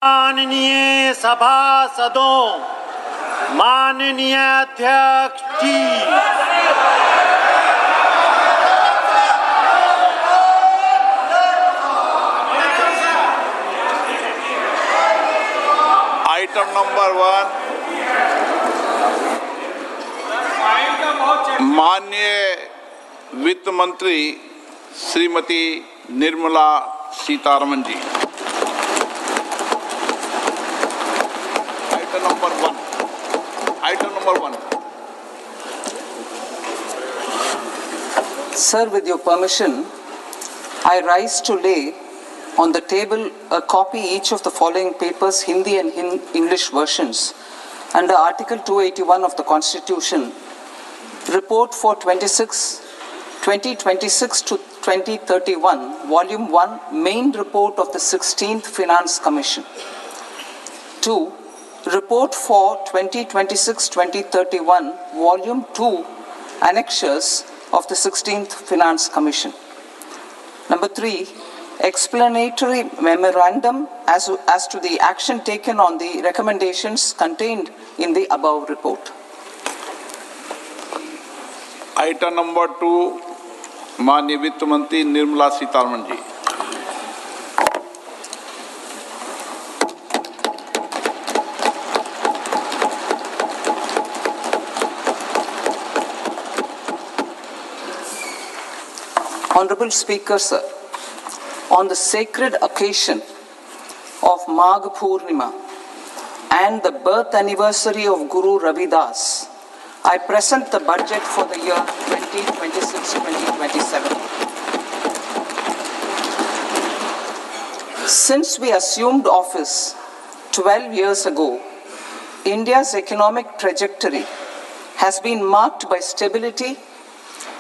माननीय सभासदों, माननीय अध्यक्ष जी, आइटम नंबर 1, माननीय वित्त मंत्री Shrimati Nirmala Sitharaman ji. Item number 1. Sir, with your permission, I rise to lay on the table a copy each of the following papers, Hindi and English versions, under Article 281 of the Constitution, Report for 2026 to 2031, Volume 1, Main Report of the 16th Finance Commission. 2. Report for 2026-2031, Volume 2, Annexures of the 16th Finance Commission. Number 3, explanatory memorandum as to the action taken on the recommendations contained in the above report. Item number 2, माननीय वित्त मंत्री Nirmala Sitharaman ji. Honorable Speaker, sir, on the sacred occasion of Magh Purnima and the birth anniversary of Guru Ravidas, I present the budget for the year 2026-2027. Since we assumed office 12 years ago, India's economic trajectory has been marked by stability,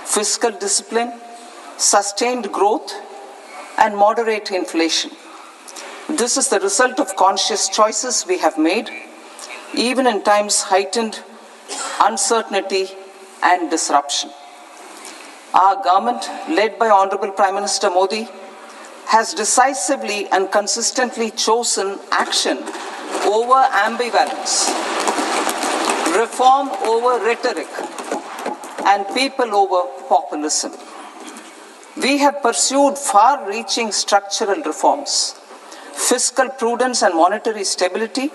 fiscal discipline, sustained growth, and moderate inflation. This is the result of conscious choices we have made, even in times heightened uncertainty and disruption. Our government, led by Honorable Prime Minister Modi, has decisively and consistently chosen action over ambivalence, reform over rhetoric, and people over populism. We have pursued far-reaching structural reforms, fiscal prudence and monetary stability,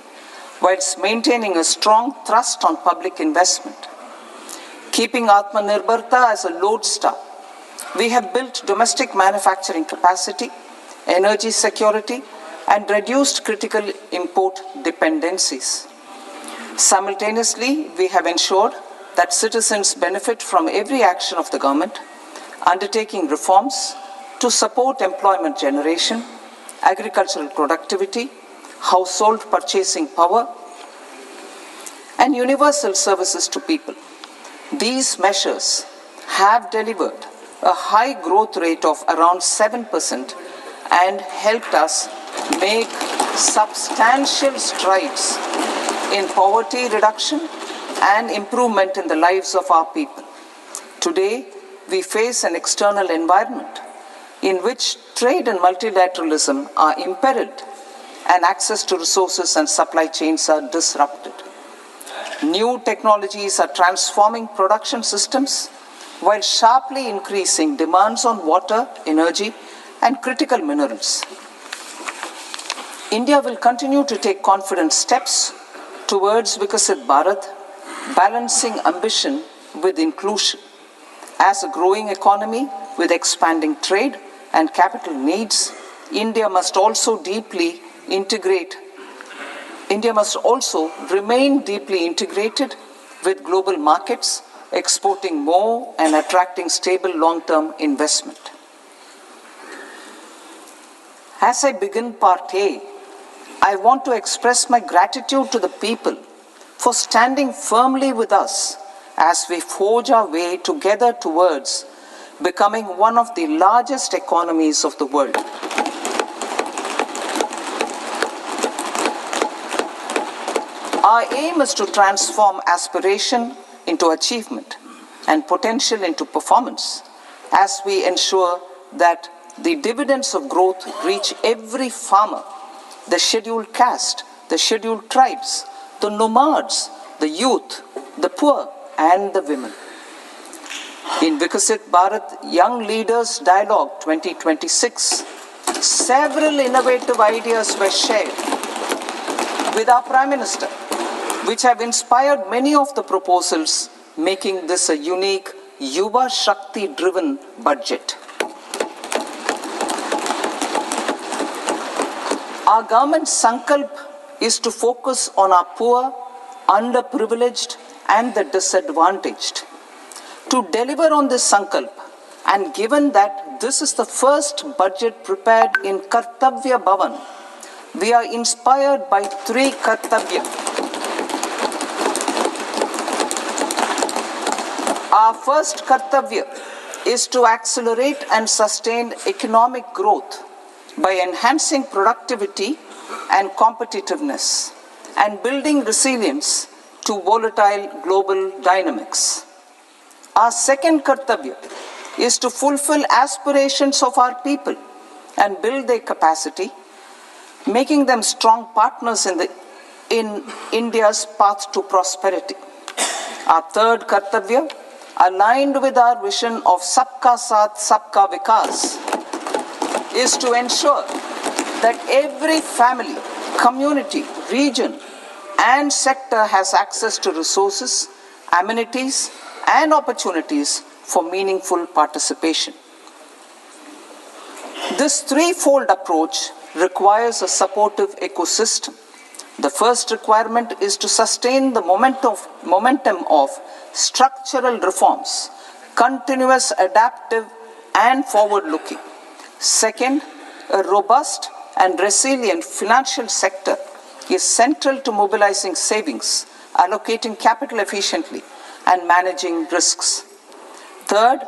whilst maintaining a strong thrust on public investment. Keeping Atmanirbharta as a lodestar, we have built domestic manufacturing capacity, energy security, and reduced critical import dependencies. Simultaneously, we have ensured that citizens benefit from every action of the government, undertaking reforms to support employment generation, agricultural productivity, household purchasing power, and universal services to people. These measures have delivered a high growth rate of around 7% and helped us make substantial strides in poverty reduction and improvement in the lives of our people. Today, we face an external environment in which trade and multilateralism are imperiled and access to resources and supply chains are disrupted. New technologies are transforming production systems while sharply increasing demands on water, energy, and critical minerals. India will continue to take confident steps towards Vikasit Bharat, balancing ambition with inclusion. As a growing economy with expanding trade and capital needs, India must also remain deeply integrated with global markets, exporting more and attracting stable long-term investment. As I begin Part A, I want to express my gratitude to the people for standing firmly with us as we forge our way together towards becoming one of the largest economies of the world. Our aim is to transform aspiration into achievement and potential into performance as we ensure that the dividends of growth reach every farmer the scheduled caste, the scheduled tribes, the nomads, the youth, the poor, and the women. In Vikasit Bharat Young Leaders Dialogue 2026, several innovative ideas were shared with our Prime Minister, which have inspired many of the proposals, making this a unique Yuva Shakti-driven budget. Our government's sankalp is to focus on our poor, underprivileged, and the disadvantaged. To deliver on this sankalp, and given that this is the first budget prepared in Kartavya Bhavan, we are inspired by three Kartavya. Our first Kartavya is to accelerate and sustain economic growth by enhancing productivity and competitiveness and building resilience to volatile global dynamics. Our second Kartavya is to fulfill aspirations of our people and build their capacity, making them strong partners in India's path to prosperity. Our third Kartavya, aligned with our vision of Sabka Saath, Sabka Vikas, is to ensure that every family, community, region, and sector has access to resources, amenities, and opportunities for meaningful participation. This threefold approach requires a supportive ecosystem. The first requirement is to sustain the momentum of structural reforms, continuous, adaptive, and forward-looking. Second, a robust and resilient financial sector is central to mobilizing savings, allocating capital efficiently, and managing risks. Third,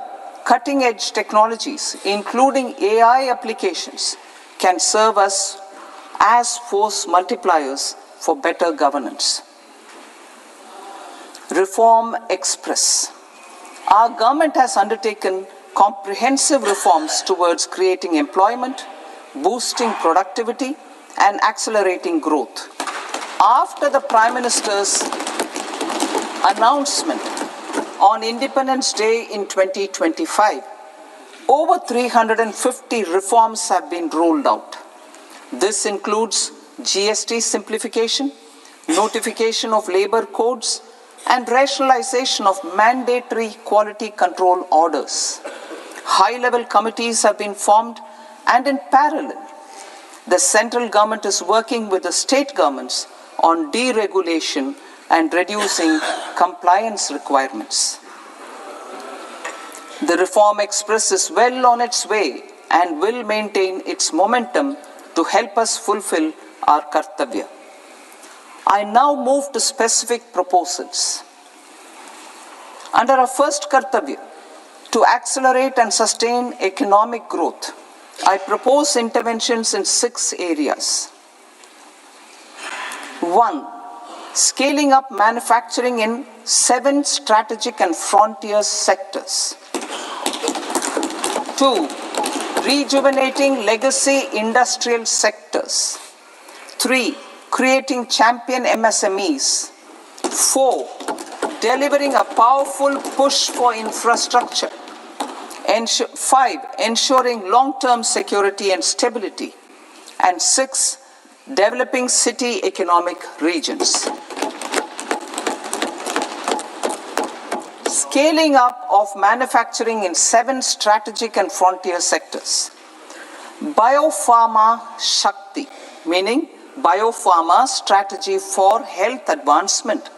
cutting-edge technologies, including AI applications, can serve us as force multipliers for better governance. Reform Express. Our government has undertaken comprehensive reforms towards creating employment, boosting productivity, and accelerating growth. After the Prime Minister's announcement on Independence Day in 2025, over 350 reforms have been rolled out. This includes GST simplification, notification of labor codes, and rationalization of mandatory quality control orders. High-level committees have been formed, and in parallel, the central government is working with the state governments on deregulation and reducing compliance requirements. The Reform Express is well on its way and will maintain its momentum to help us fulfill our Kartavya. I now move to specific proposals. Under our first Kartavya, to accelerate and sustain economic growth, I propose interventions in 6 areas. 1. Scaling up manufacturing in 7 strategic and frontier sectors. 2. Rejuvenating legacy industrial sectors. 3. Creating champion MSMEs. 4. Delivering a powerful push for infrastructure. 5. Ensuring long-term security and stability. And 6. Developing city economic regions. Scaling up of manufacturing in 7 strategic and frontier sectors. Biopharma Shakti, meaning biopharma strategy for health advancement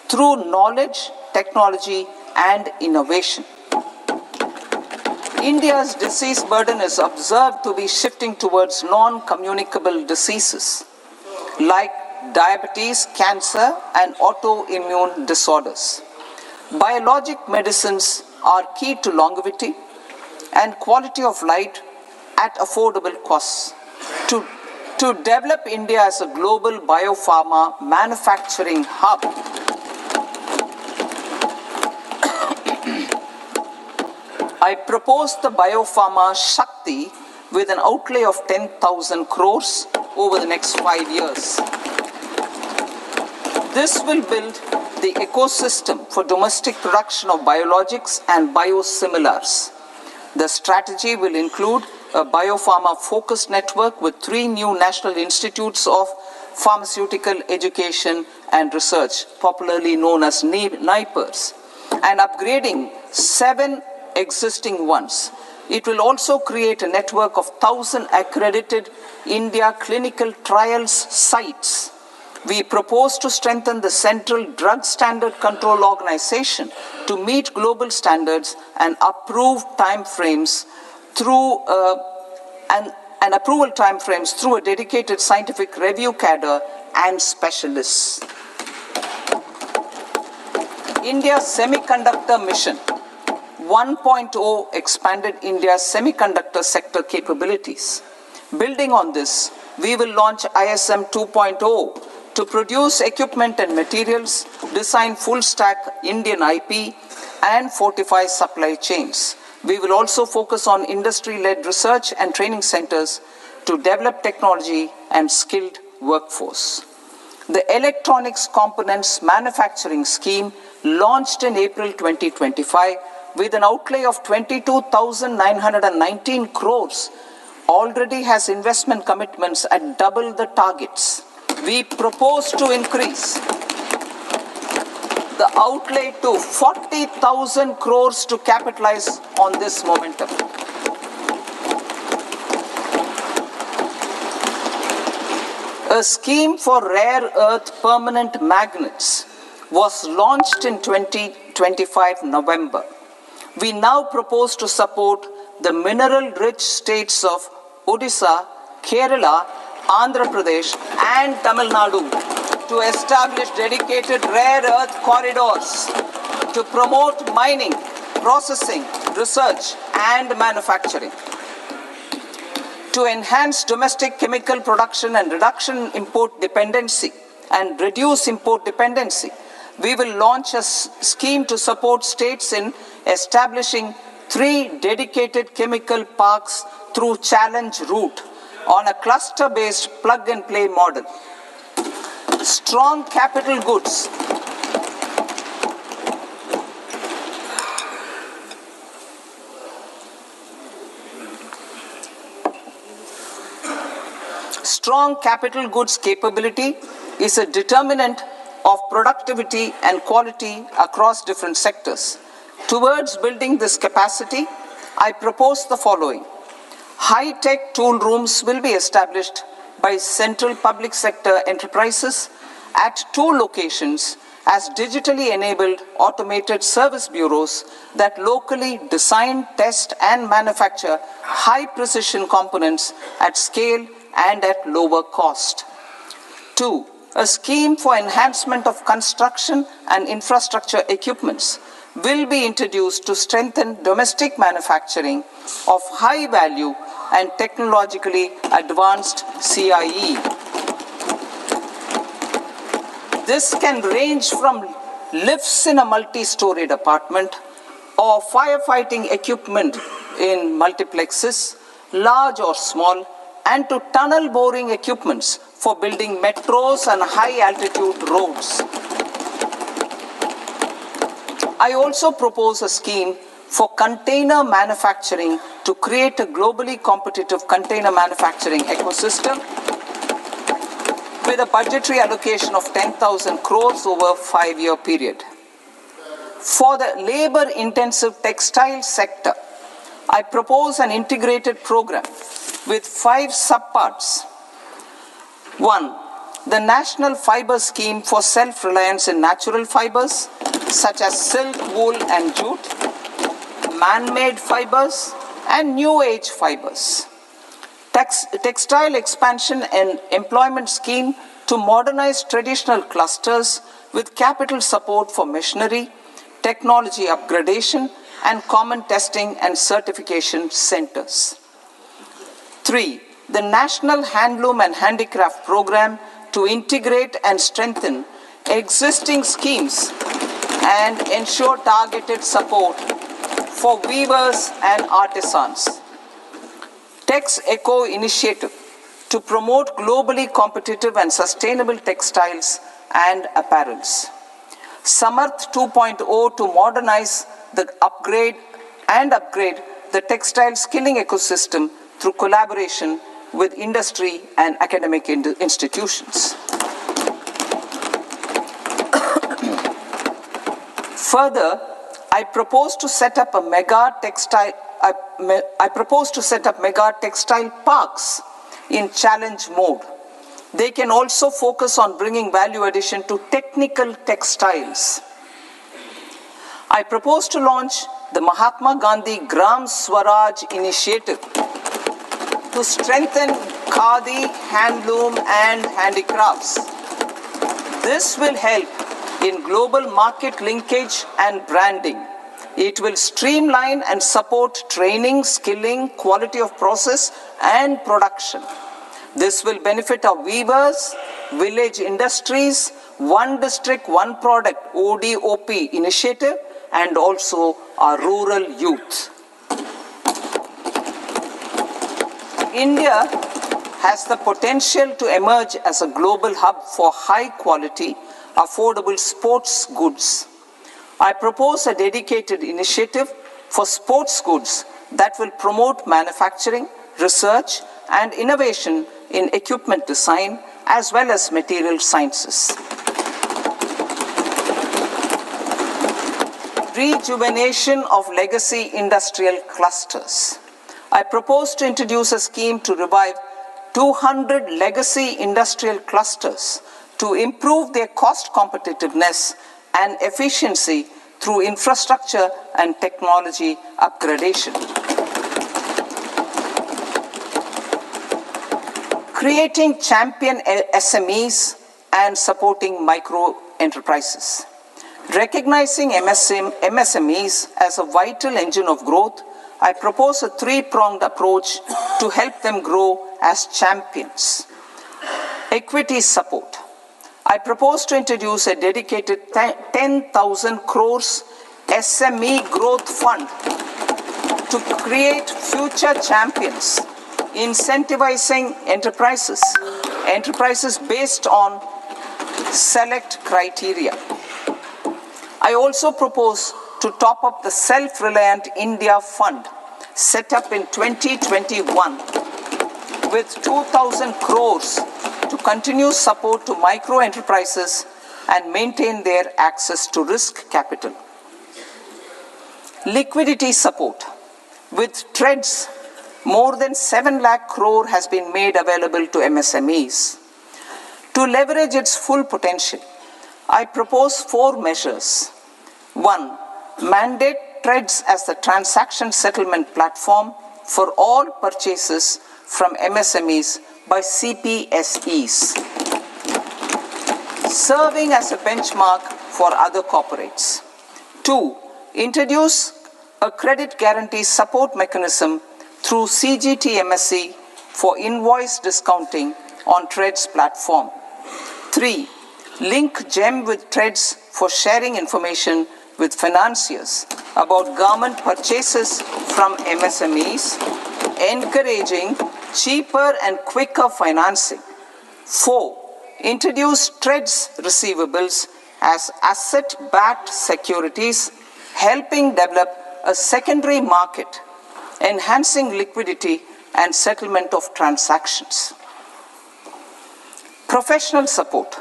through knowledge, technology, and innovation. India's disease burden is observed to be shifting towards non-communicable diseases like diabetes, cancer, and autoimmune disorders. Biologic medicines are key to longevity and quality of life at affordable costs. To develop India as a global biopharma manufacturing hub, I propose the Biopharma Shakti with an outlay of 10,000 crores over the next 5 years. This will build the ecosystem for domestic production of biologics and biosimilars. The strategy will include a biopharma-focused network with 3 new national institutes of pharmaceutical education and research, popularly known as NIPERS, and upgrading 7 existing ones. It will also create a network of 1,000 accredited India clinical trials sites. We propose to strengthen the Central Drug Standard Control Organization to meet global standards and approve timeframes through and approval timeframes through a dedicated scientific review cadre and specialists. India's Semiconductor Mission 1.0 expanded India's semiconductor sector capabilities. Building on this, we will launch ISM 2.0 to produce equipment and materials, design full-stack Indian IP, and fortify supply chains. We will also focus on industry-led research and training centers to develop technology and skilled workforce. The Electronics Components Manufacturing Scheme, launched in April 2025 with an outlay of 22,919 crores, already has investment commitments at double the targets. We propose to increase the outlay to 40,000 crores to capitalize on this momentum. A scheme for rare earth permanent magnets was launched in 2025 November. We now propose to support the mineral-rich states of Odisha, Kerala, Andhra Pradesh, and Tamil Nadu to establish dedicated rare earth corridors to promote mining, processing, research, and manufacturing. To enhance domestic chemical production and reduce import dependency, we will launch a scheme to support states in establishing 3 dedicated chemical parks through challenge route on a cluster-based plug-and-play model. Strong capital goods. Strong capital goods capability is a determinant of productivity and quality across different sectors. Towards building this capacity, I propose the following. High-tech tool rooms will be established by central public sector enterprises at 2 locations as digitally enabled automated service bureaus that locally design, test, and manufacture high-precision components at scale and at lower cost. 2. A scheme for enhancement of construction and infrastructure equipments will be introduced to strengthen domestic manufacturing of high value and technologically advanced CIE. This can range from lifts in a multi-storied apartment or firefighting equipment in multiplexes, large or small, and to tunnel boring equipments for building metros and high-altitude roads. I also propose a scheme for container manufacturing to create a globally competitive container manufacturing ecosystem with a budgetary allocation of 10,000 crores over a 5-year period. For the labor-intensive textile sector, I propose an integrated program with 5 subparts. 1. The National Fiber Scheme for self-reliance in natural fibers, such as silk, wool, and jute, man-made fibers, and new age fibers. Textile expansion and employment scheme to modernize traditional clusters with capital support for machinery, technology upgradation, and common testing and certification centers. 3. The National Handloom and Handicraft Program to integrate and strengthen existing schemes and ensure targeted support for weavers and artisans. Tex Eco Initiative to promote globally competitive and sustainable textiles and apparels. Samarth 2.0 to modernize the upgrade the textile skilling ecosystem through collaboration with industry and academic institutions. Further, I propose to set up mega textile parks in challenge mode. They can also focus on bringing value addition to technical textiles. I propose to launch the Mahatma Gandhi Gram Swaraj initiative to strengthen khadi, handloom and handicrafts. This will help in global market linkage and branding. It will streamline and support training, skilling, quality of process and production. This will benefit our weavers, village industries, One District, One Product ODOP initiative and also our rural youth. India has the potential to emerge as a global hub for high quality, affordable sports goods. I propose a dedicated initiative for sports goods that will promote manufacturing, research and innovation in equipment design as well as material sciences. Rejuvenation of legacy industrial clusters. I propose to introduce a scheme to revive 200 legacy industrial clusters to improve their cost competitiveness and efficiency through infrastructure and technology upgradation. Creating champion SMEs and supporting micro enterprises. Recognizing MSMEs as a vital engine of growth, I propose a three-pronged approach to help them grow as champions. Equity support. I propose to introduce a dedicated 10,000 crores SME growth fund to create future champions, incentivizing enterprises based on select criteria. I also propose to top up the Self-Reliant India Fund set up in 2021 with 2,000 crores to continue support to micro enterprises and maintain their access to risk capital. Liquidity support. With TREDS, more than 7 lakh crore has been made available to MSMEs. To leverage its full potential, I propose 4 measures. 1. Mandate TREDS as the transaction settlement platform for all purchases from MSMEs by CPSEs, serving as a benchmark for other corporates. 2. Introduce a credit guarantee support mechanism through CGTMSE for invoice discounting on TREDS platform. 3. Link GEM with TREDS for sharing information with financiers about government purchases from MSMEs, encouraging cheaper and quicker financing. 4. Introduce TREDS receivables as asset-backed securities, helping develop a secondary market, enhancing liquidity and settlement of transactions. Professional support.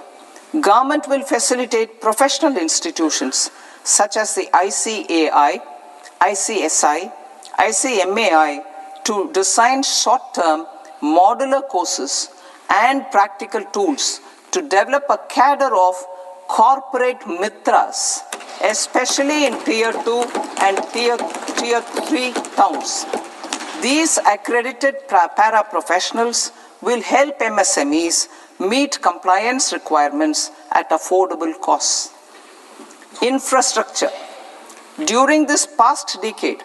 Government will facilitate professional institutions such as the ICAI, ICSI, ICMAI to design short-term modular courses and practical tools to develop a cadre of corporate mitras, especially in Tier 2 and Tier 3 towns. These accredited para-professionals will help MSMEs meet compliance requirements at affordable costs. Infrastructure. During this past decade,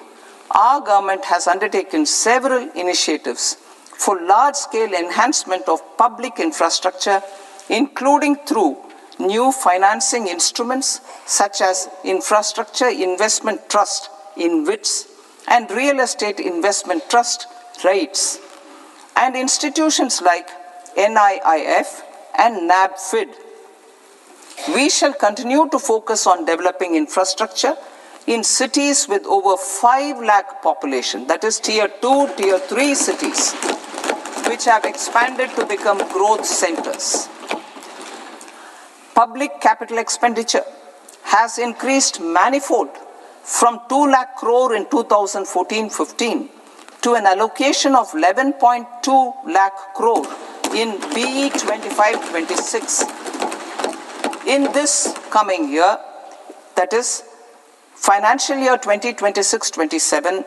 our government has undertaken several initiatives for large-scale enhancement of public infrastructure, including through new financing instruments such as Infrastructure Investment Trust (InvITs) and Real Estate Investment Trust (REITs). and institutions like NIIF and NABFID. We shall continue to focus on developing infrastructure in cities with over 5 lakh population, that is tier 2, tier 3 cities, which have expanded to become growth centers. Public capital expenditure has increased manifold from 2 lakh crore in 2014-15 to an allocation of 11.2 lakh crore in BE 25-26. In this coming year, that is financial year 2026-27,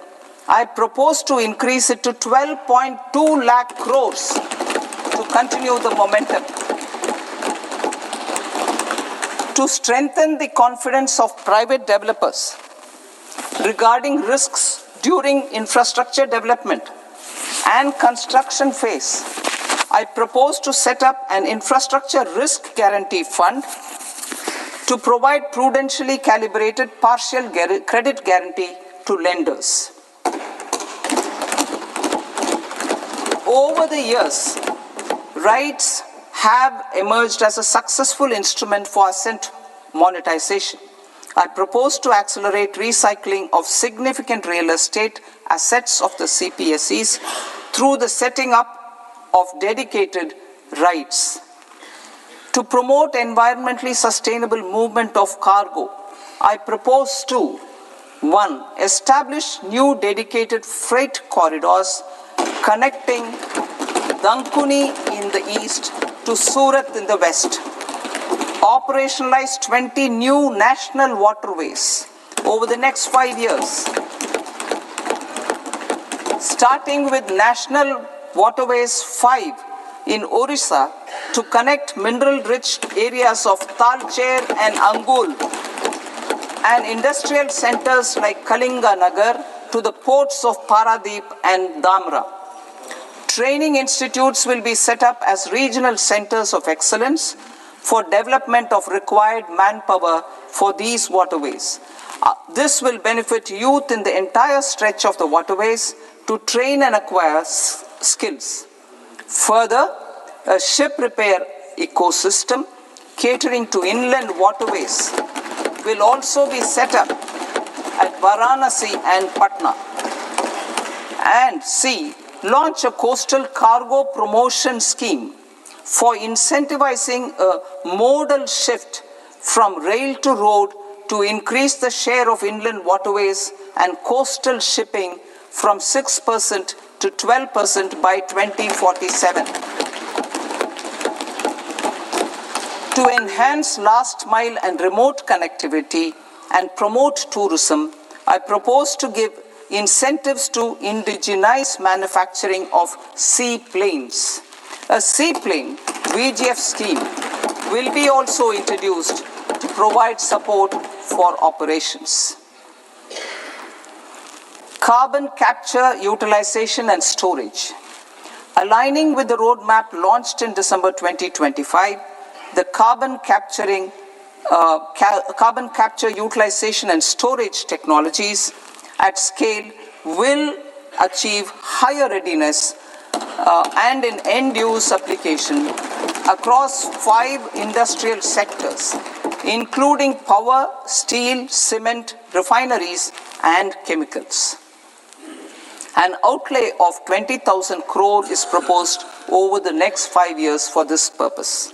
I propose to increase it to 12.2 lakh crores to continue the momentum. To strengthen the confidence of private developers regarding risks during infrastructure development and construction phase, I propose to set up an infrastructure risk guarantee fund to provide prudentially calibrated partial credit guarantee to lenders. Over the years, RITES have emerged as a successful instrument for asset monetization. I propose to accelerate recycling of significant real estate assets of the CPSEs through the setting up of dedicated RITES. To promote environmentally sustainable movement of cargo, I propose to 1. Establish new dedicated freight corridors connecting Dankuni in the east to Surat in the west. Operationalize 20 new national waterways over the next 5 years. Starting with National Waterways 5 in Orissa to connect mineral-rich areas of Talcher and Angul and industrial centers like Kalinga Nagar to the ports of Paradip and Dhamra. Training institutes will be set up as regional centers of excellence for development of required manpower for these waterways. This will benefit youth in the entire stretch of the waterways to train and acquire skills. Further, a ship repair ecosystem catering to inland waterways will also be set up at Varanasi and Patna. And C. Launch a coastal cargo promotion scheme for incentivizing a modal shift from rail to road to increase the share of inland waterways and coastal shipping from 6% to 12% by 2047. To enhance last mile and remote connectivity and promote tourism, I propose to give incentives to indigenize manufacturing of seaplanes. A seaplane VGF scheme will be also introduced to provide support for operations. Carbon capture, utilization and storage. Aligning with the roadmap launched in December 2025, the carbon capture, utilization and storage technologies at scale will achieve higher readiness and in end-use application across 5 industrial sectors, including power, steel, cement, refineries, and chemicals. An outlay of 20,000 crore is proposed over the next 5 years for this purpose.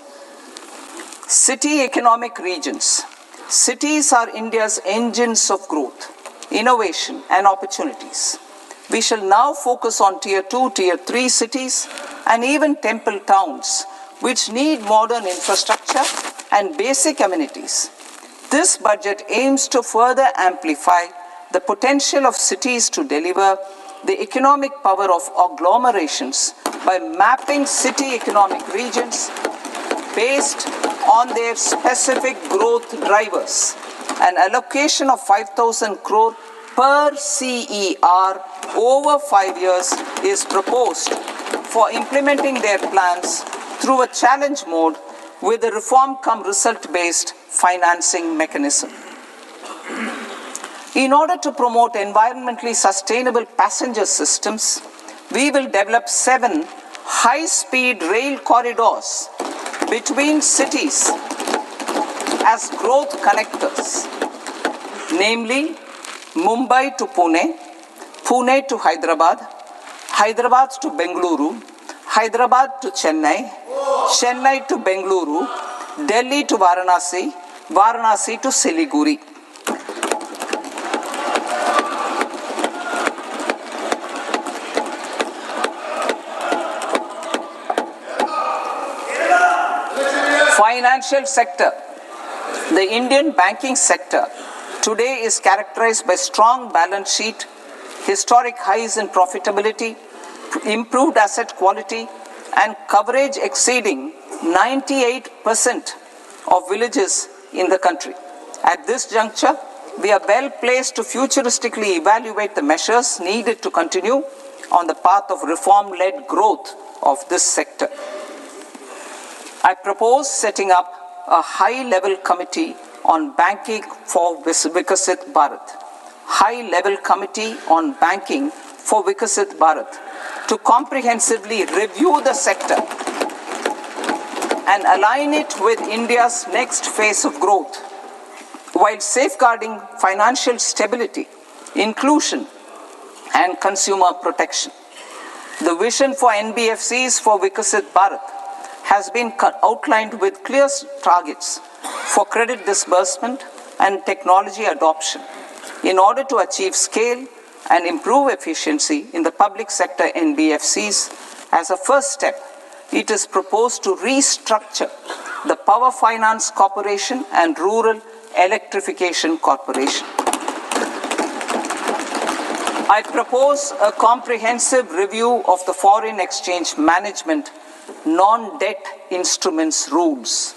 City economic regions. Cities are India's engines of growth, innovation, and opportunities. We shall now focus on tier 2, tier 3 cities, and even temple towns, which need modern infrastructure and basic amenities. This budget aims to further amplify the potential of cities to deliver the economic power of agglomerations by mapping city economic regions based on their specific growth drivers. An allocation of 5,000 crore per CER over 5 years is proposed for implementing their plans through a challenge mode with a reform-cum-result-based financing mechanism. In order to promote environmentally sustainable passenger systems, we will develop 7 high-speed rail corridors between cities as growth connectors, namely Mumbai to Pune, Pune to Hyderabad, Hyderabad to Bengaluru, Hyderabad to Chennai, Chennai to Bengaluru, Delhi to Varanasi, Varanasi to Siliguri. Financial sector. The Indian banking sector today is characterized by strong balance sheet, historic highs in profitability, improved asset quality, and coverage exceeding 98% of villages in the country. At this juncture, we are well placed to futuristically evaluate the measures needed to continue on the path of reform-led growth of this sector. I propose setting up a high-level committee on banking for Vikasit Bharat. High-level committee on banking for Vikasit Bharat to comprehensively review the sector and align it with India's next phase of growth, while safeguarding financial stability, inclusion, and consumer protection. The vision for NBFCs for Vikasit Bharat has been outlined with clear targets for credit disbursement and technology adoption in order to achieve scale and improve efficiency in the public sector NBFCs. As a first step, it is proposed to restructure the Power Finance Corporation and Rural Electrification Corporation. I propose a comprehensive review of the foreign exchange management non-debt instruments rules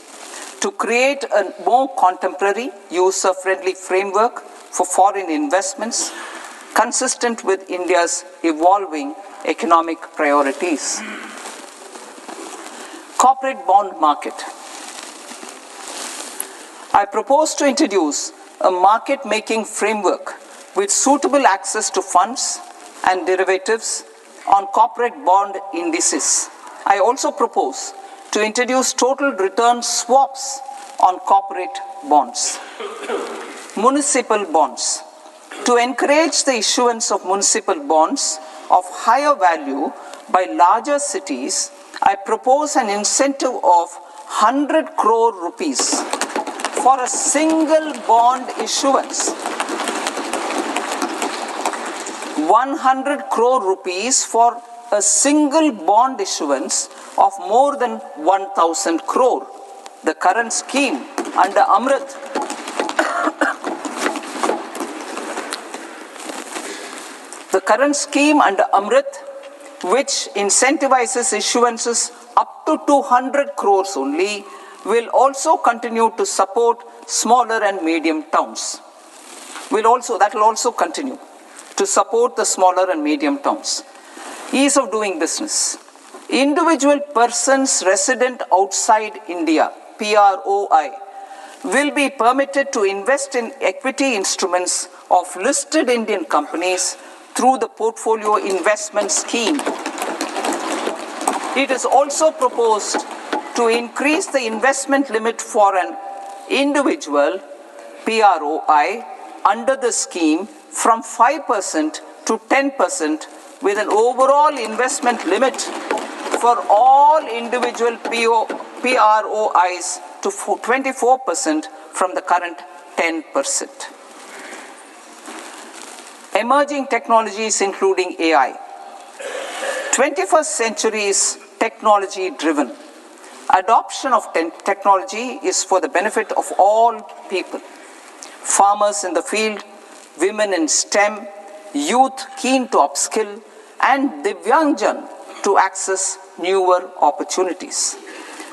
to create a more contemporary, user-friendly framework for foreign investments consistent with India's evolving economic priorities. Corporate bond market. I propose to introduce a market-making framework with suitable access to funds and derivatives on corporate bond indices. I also propose to introduce total return swaps on corporate bonds. Municipal bonds. To encourage the issuance of municipal bonds of higher value by larger cities, I propose an incentive of 100 crore rupees for a single bond issuance. 100 crore rupees for a single bond issuance of more than 1,000 crore. The current scheme under Amrit which incentivizes issuances up to 200 crores only, will also continue to support smaller and medium towns. That will also continue to support the smaller and medium towns. Ease of doing business. Individual persons resident outside India, PROI, will be permitted to invest in equity instruments of listed Indian companies through the Portfolio Investment Scheme. It is also proposed to increase the investment limit for an individual PROI under the scheme from 5% to 10%, with an overall investment limit for all individual PROIs to 24% from the current 10%. Emerging technologies including AI. 21st century is technology driven. Adoption of technology is for the benefit of all people. Farmers in the field, women in STEM, youth keen to upskill, and Divyangjan to access newer opportunities.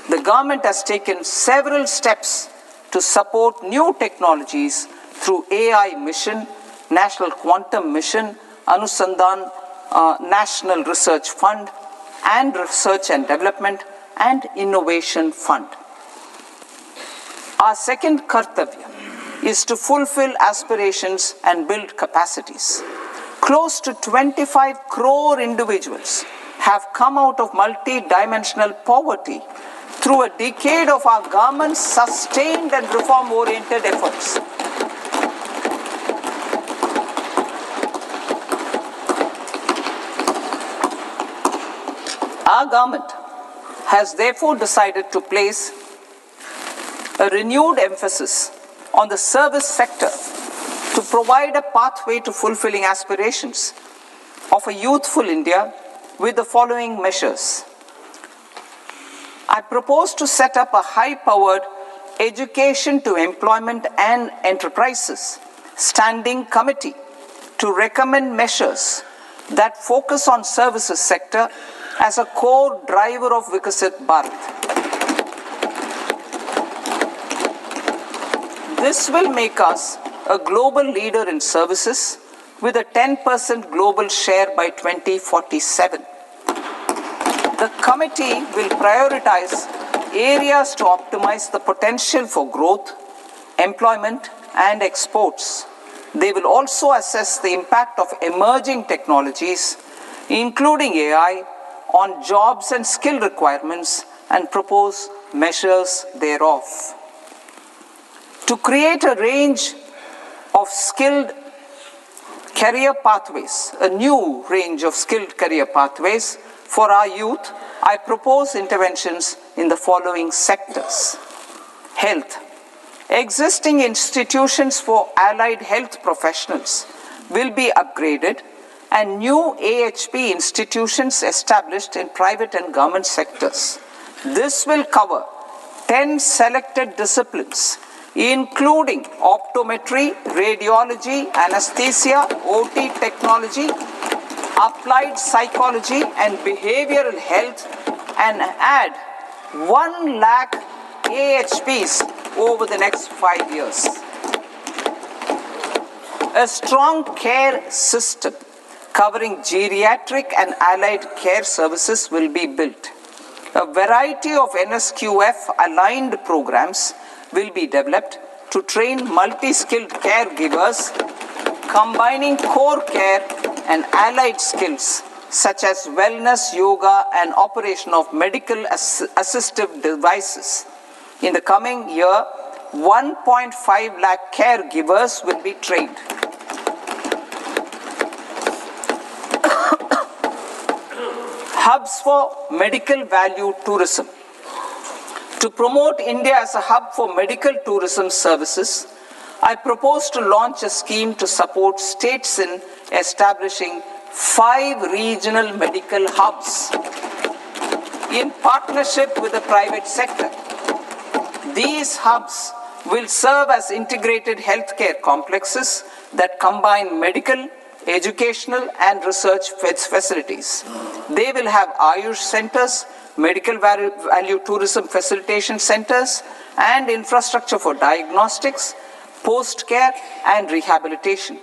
The government has taken several steps to support new technologies through AI Mission, National Quantum Mission, Anusandhan National Research Fund, and Research and Development and Innovation Fund. Our second kartavya is to fulfill aspirations and build capacities. Close to 25 crore individuals have come out of multi-dimensional poverty through a decade of our government's sustained and reform-oriented efforts. Our government has therefore decided to place a renewed emphasis on the service sector to provide a pathway to fulfilling aspirations of a youthful India with the following measures. I propose to set up a high-powered Education to Employment and Enterprises Standing Committee to recommend measures that focus on services sector as a core driver of Vikasit Bharat. This will make us a global leader in services with a 10% global share by 2047. The committee will prioritize areas to optimize the potential for growth, employment, and exports. They will also assess the impact of emerging technologies, including AI, on jobs and skill requirements and propose measures thereof. To create a range of skilled career pathways, a new range of skilled career pathways for our youth, I propose interventions in the following sectors. Health. Existing institutions for allied health professionals will be upgraded and new AHP institutions established in private and government sectors. This will cover 10 selected disciplines, including optometry, radiology, anesthesia, OT technology, applied psychology and behavioral health, and add 1 lakh AHPs over the next 5 years. A strong care system covering geriatric and allied care services will be built. A variety of NSQF-aligned programs will be developed to train multi-skilled caregivers, combining core care and allied skills such as wellness, yoga, and operation of medical assistive devices. In the coming year, 1.5 lakh caregivers will be trained. Hubs for medical value tourism. To promote India as a hub for medical tourism services, I propose to launch a scheme to support states in establishing 5 regional medical hubs in partnership with the private sector. These hubs will serve as integrated healthcare complexes that combine medical, educational, and research facilities. They will have Ayush centers, medical value tourism facilitation centers, and infrastructure for diagnostics, post-care, and rehabilitation.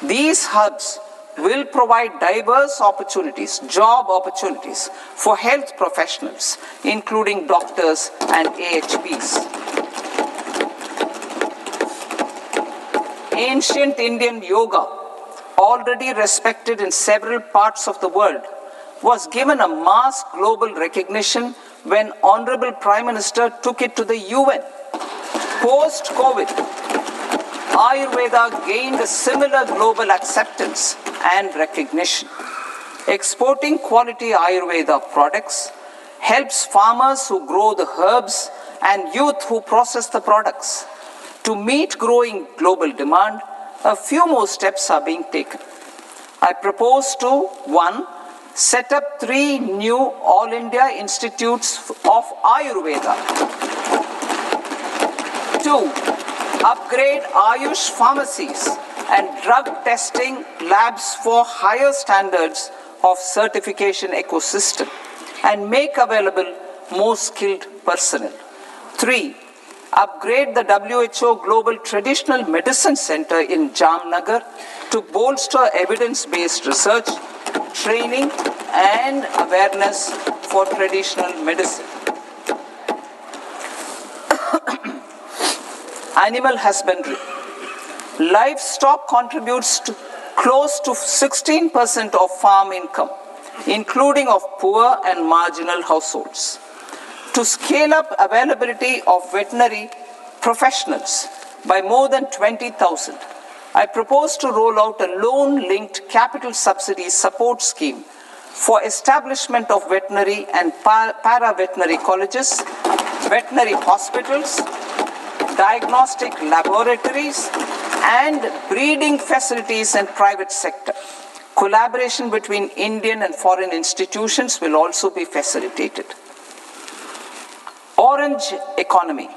These hubs will provide diverse opportunities, job opportunities for health professionals, including doctors and AHPs. Ancient Indian yoga, already respected in several parts of the world, was given a mass global recognition when Honorable Prime Minister took it to the UN. Post-COVID, Ayurveda gained a similar global acceptance and recognition. Exporting quality Ayurveda products helps farmers who grow the herbs and youth who process the products. To meet growing global demand, a few more steps are being taken. I propose to 1. Set up 3 new All India Institutes of Ayurveda. 2. Upgrade Ayush pharmacies and drug testing labs for higher standards of certification ecosystem and make available more skilled personnel. 3. Upgrade the WHO Global Traditional Medicine Center in Jamnagar to bolster evidence-based research, training, and awareness for traditional medicine. Animal husbandry. Livestock contributes to close to 16% of farm income. including of poor and marginal households. To scale up availability of veterinary professionals by more than 20,000, I propose to roll out a loan-linked capital subsidy support scheme for establishment of veterinary and para-veterinary colleges, veterinary hospitals, diagnostic laboratories, and breeding facilities in private sector. Collaboration between Indian and foreign institutions will also be facilitated. Orange economy.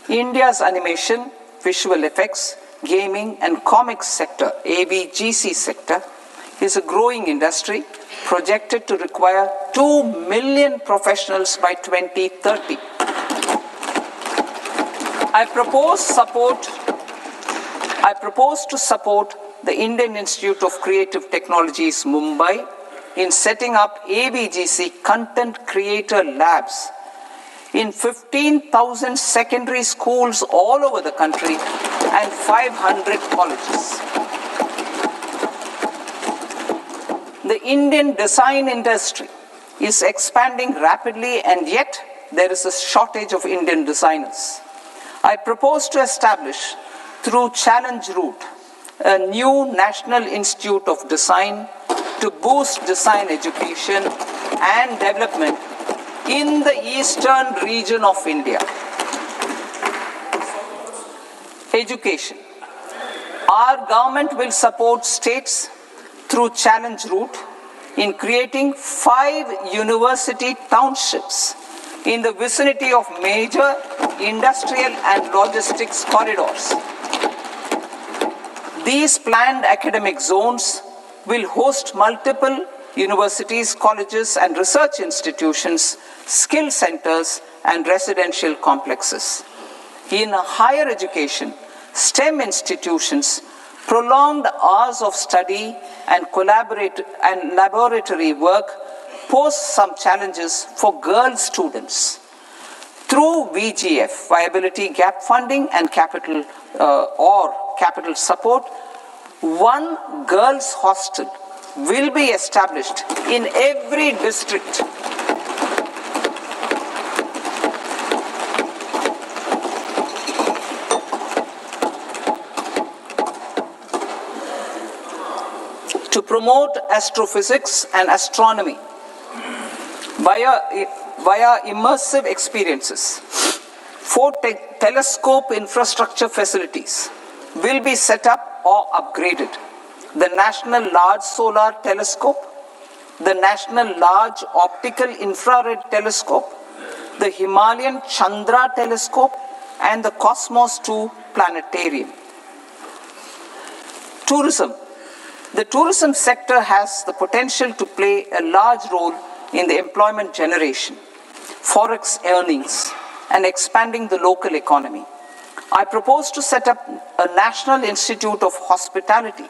India's animation, visual effects, gaming and comics sector, AVGC sector, is a growing industry projected to require 2 million professionals by 2030. I propose to support the Indian Institute of Creative Technologies, Mumbai, in setting up AVGC content creator labs in 15,000 secondary schools all over the country and 500 colleges. The Indian design industry is expanding rapidly, and yet there is a shortage of Indian designers. I propose to establish, through Challenge Route, a new National Institute of Design to boost design education and development in the eastern region of India. Education. Our government will support states through Challenge Route in creating 5 university townships in the vicinity of major industrial and logistics corridors. These planned academic zones will host multiple universities, colleges, and research institutions, skill centers, and residential complexes. In higher education, STEM institutions, prolonged hours of study and laboratory work pose some challenges for girl students. Through VGF, Viability Gap Funding and capital support, one girls' hostel will be established in every district. To promote astrophysics and astronomy via immersive experiences, 4 telescope infrastructure facilities will be set up or upgraded. The National Large Solar Telescope, the National Large Optical Infrared Telescope, the Himalayan Chandra Telescope, and the Cosmos 2 Planetarium. Tourism. The tourism sector has the potential to play a large role in the employment generation, forex earnings, and expanding the local economy. I propose to set up a National Institute of Hospitality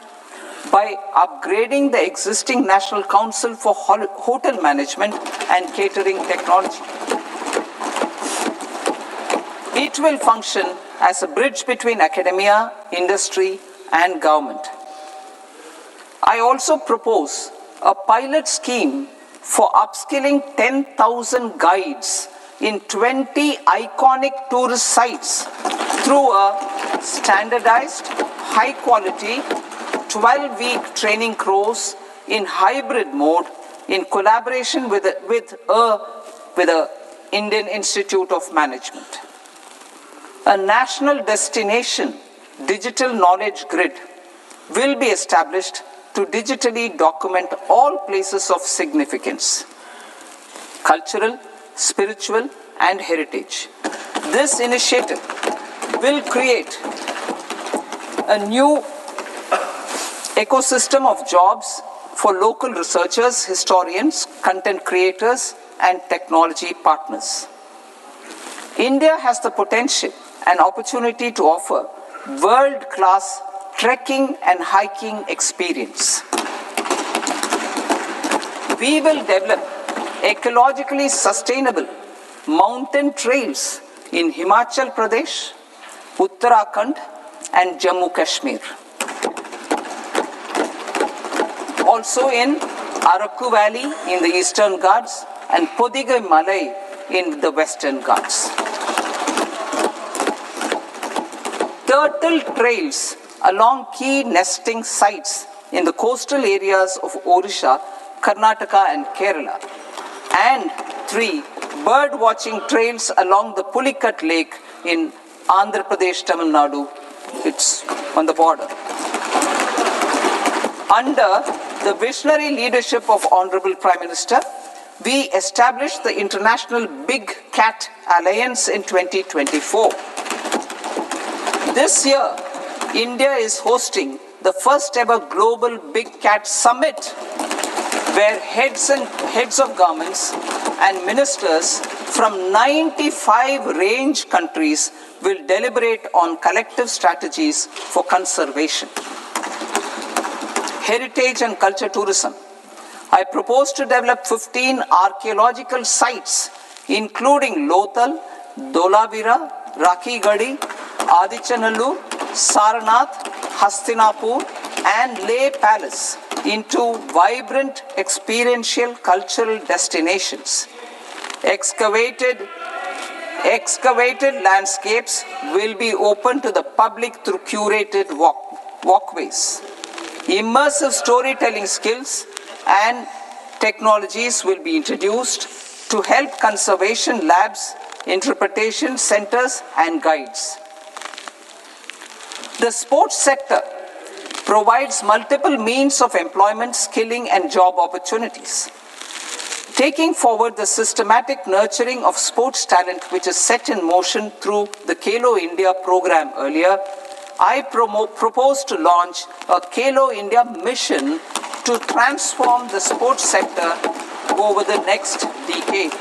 by upgrading the existing National Council for Hotel Management and Catering Technology. It will function as a bridge between academia, industry, and government. I also propose a pilot scheme for upskilling 10,000 guides in 20 iconic tourist sites through a standardized, high-quality, 12-week training course in hybrid mode in collaboration with the Indian Institute of Management. A national destination digital knowledge grid will be established to digitally document all places of significance, cultural, spiritual, and heritage. This initiative will create a new ecosystem of jobs for local researchers, historians, content creators, and technology partners. India has the potential and opportunity to offer world-class trekking and hiking experience. We will develop ecologically sustainable mountain trails in Himachal Pradesh, Uttarakhand, and Jammu Kashmir. Also in Araku Valley in the Eastern Ghats, and Podigai Malai in the Western Ghats. Turtle trails along key nesting sites in the coastal areas of Odisha, Karnataka and Kerala. And 3. Bird watching trails along the Pulikat Lake in Andhra Pradesh, Tamil Nadu. It's on the border. Under the visionary leadership of Honorable Prime Minister, we established the International Big Cat Alliance in 2024. This year, India is hosting the first ever Global Big Cat Summit, where heads of governments and ministers from 95 range countries will deliberate on collective strategies for conservation. Heritage and culture tourism. I propose to develop 15 archaeological sites, including Lothal, Dholavira, Rakhi Gadi, Adichanallur, Saranath, Hastinapur, and Leh Palace into vibrant experiential cultural destinations. Excavated landscapes will be open to the public through curated walkways. Immersive storytelling skills and technologies will be introduced to help conservation labs, interpretation centers, and guides. The sports sector provides multiple means of employment, skilling, and job opportunities. Taking forward the systematic nurturing of sports talent which is set in motion through the Khelo India program earlier, I propose to launch a Khelo India mission to transform the sports sector over the next decade.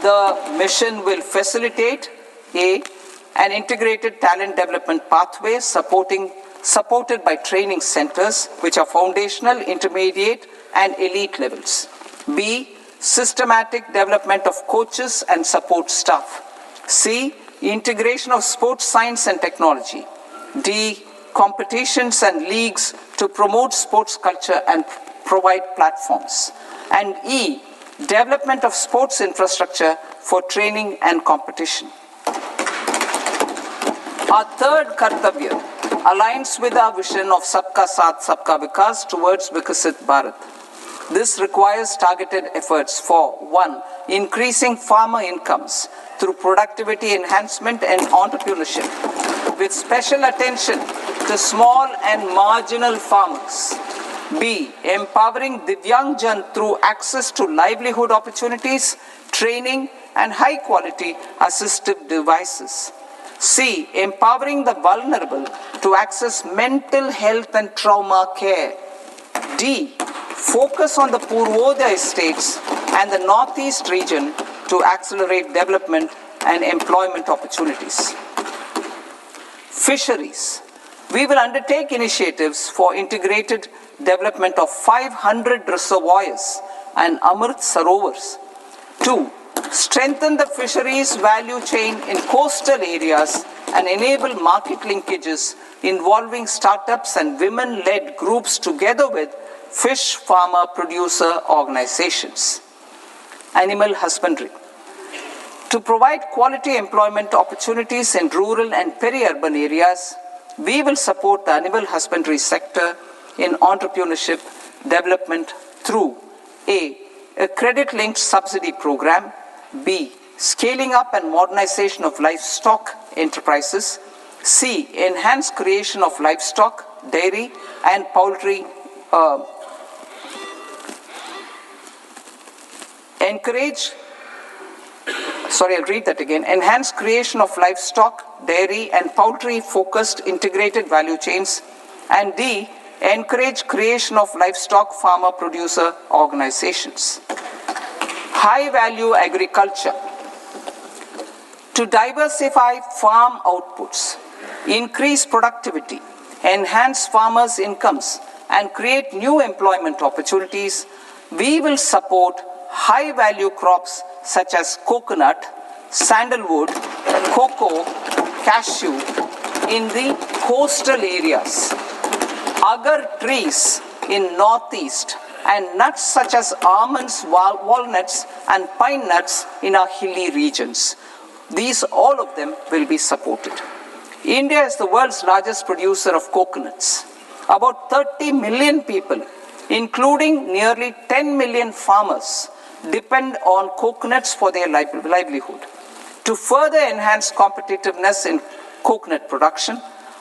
The mission will facilitate an integrated talent development pathway supported by training centers which are foundational, intermediate, and elite levels. B. Systematic development of coaches and support staff. C. Integration of sports science and technology. D. Competitions and leagues to promote sports culture and provide platforms. And E. Development of sports infrastructure for training and competition. Our third Kartavya aligns with our vision of Sabka Saath, Sabka Vikas towards Vikasit Bharat. This requires targeted efforts for 1. Increasing farmer incomes through productivity enhancement and entrepreneurship, with special attention to small and marginal farmers. B. Empowering Divyangjan through access to livelihood opportunities, training, and high-quality assistive devices. C. Empowering the vulnerable to access mental health and trauma care. D. Focus on the Purvodaya states and the Northeast region to accelerate development and employment opportunities. Fisheries. We will undertake initiatives for integrated development of 500 reservoirs and Amrit Sarovars. 2. Strengthen the fisheries value chain in coastal areas and enable market linkages involving startups and women-led groups together with fish farmer producer organizations. Animal husbandry. To provide quality employment opportunities in rural and peri-urban areas, we will support the animal husbandry sector in entrepreneurship development through A. A credit-linked subsidy program. B. Scaling up and modernization of livestock enterprises. C. Enhanced creation of livestock, dairy, and poultry. Enhanced creation of livestock, dairy, and poultry-focused integrated value chains. And D. Encourage creation of livestock farmer-producer organizations. High-value agriculture. To diversify farm outputs, increase productivity, enhance farmers' incomes, and create new employment opportunities, we will support high-value crops such as coconut, sandalwood, cocoa, cashew in the coastal areas, agar trees in Northeast, and nuts such as almonds, walnuts, and pine nuts in our hilly regions. These, all of them, will be supported. India is the world's largest producer of coconuts. About 30 million people, including nearly 10 million farmers, depend on coconuts for their livelihood. To further enhance competitiveness in coconut production,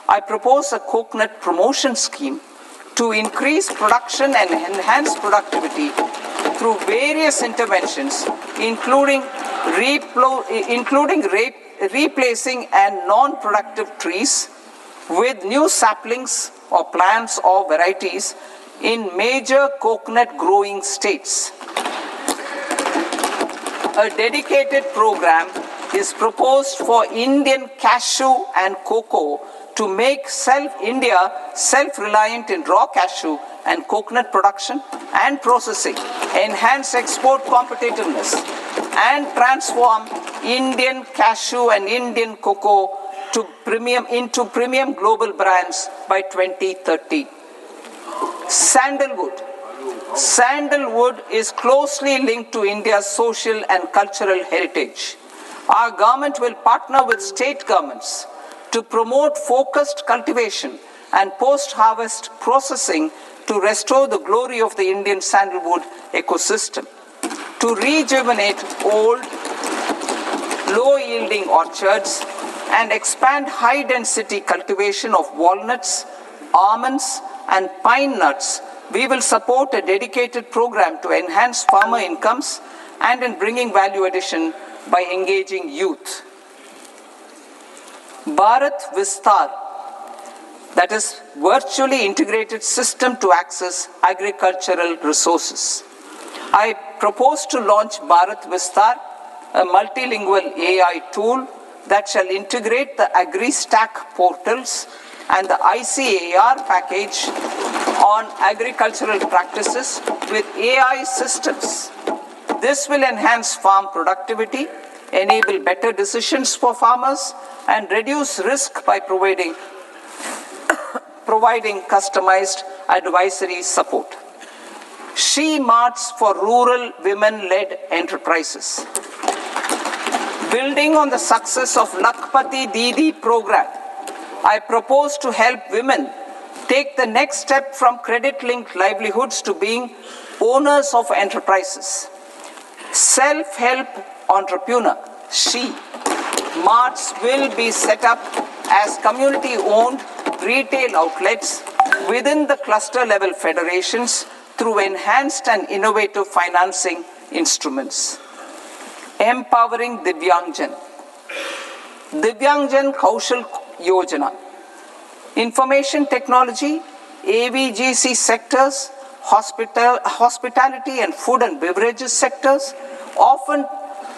I propose a coconut promotion scheme to increase production and enhance productivity through various interventions, including replacing and non-productive trees with new saplings or plants or varieties in major coconut growing states. A dedicated program is proposed for Indian cashew and cocoa to make India self-reliant in raw cashew and coconut production and processing, enhance export competitiveness, and transform Indian cashew and Indian cocoa into premium global brands by 2030. Sandalwood. Sandalwood is closely linked to India's social and cultural heritage. Our government will partner with state governments to promote focused cultivation and post-harvest processing to restore the glory of the Indian sandalwood ecosystem, to rejuvenate old, low-yielding orchards, and expand high-density cultivation of walnuts, almonds, and pine nuts. We will support a dedicated program to enhance farmer incomes and in bringing value addition by engaging youth. Bharat Vistar, that is virtually integrated system to access agricultural resources. I propose to launch Bharat Vistar, a multilingual AI tool that shall integrate the AgriStack portals and the ICAR package on agricultural practices with AI systems. This will enhance farm productivity, enable better decisions for farmers, and reduce risk by providing customized advisory support. She Marts for rural women-led enterprises. Building on the success of Lakpati Didi program, I propose to help women take the next step from credit-linked livelihoods to being owners of enterprises. Self-help entrepreneur, She Marts will be set up as community-owned retail outlets within the cluster-level federations through enhanced and innovative financing instruments. Empowering Divyangjan. Divyangjan Kaushal Yojana. Information technology, AVGC sectors, hospitality and food and beverages sectors often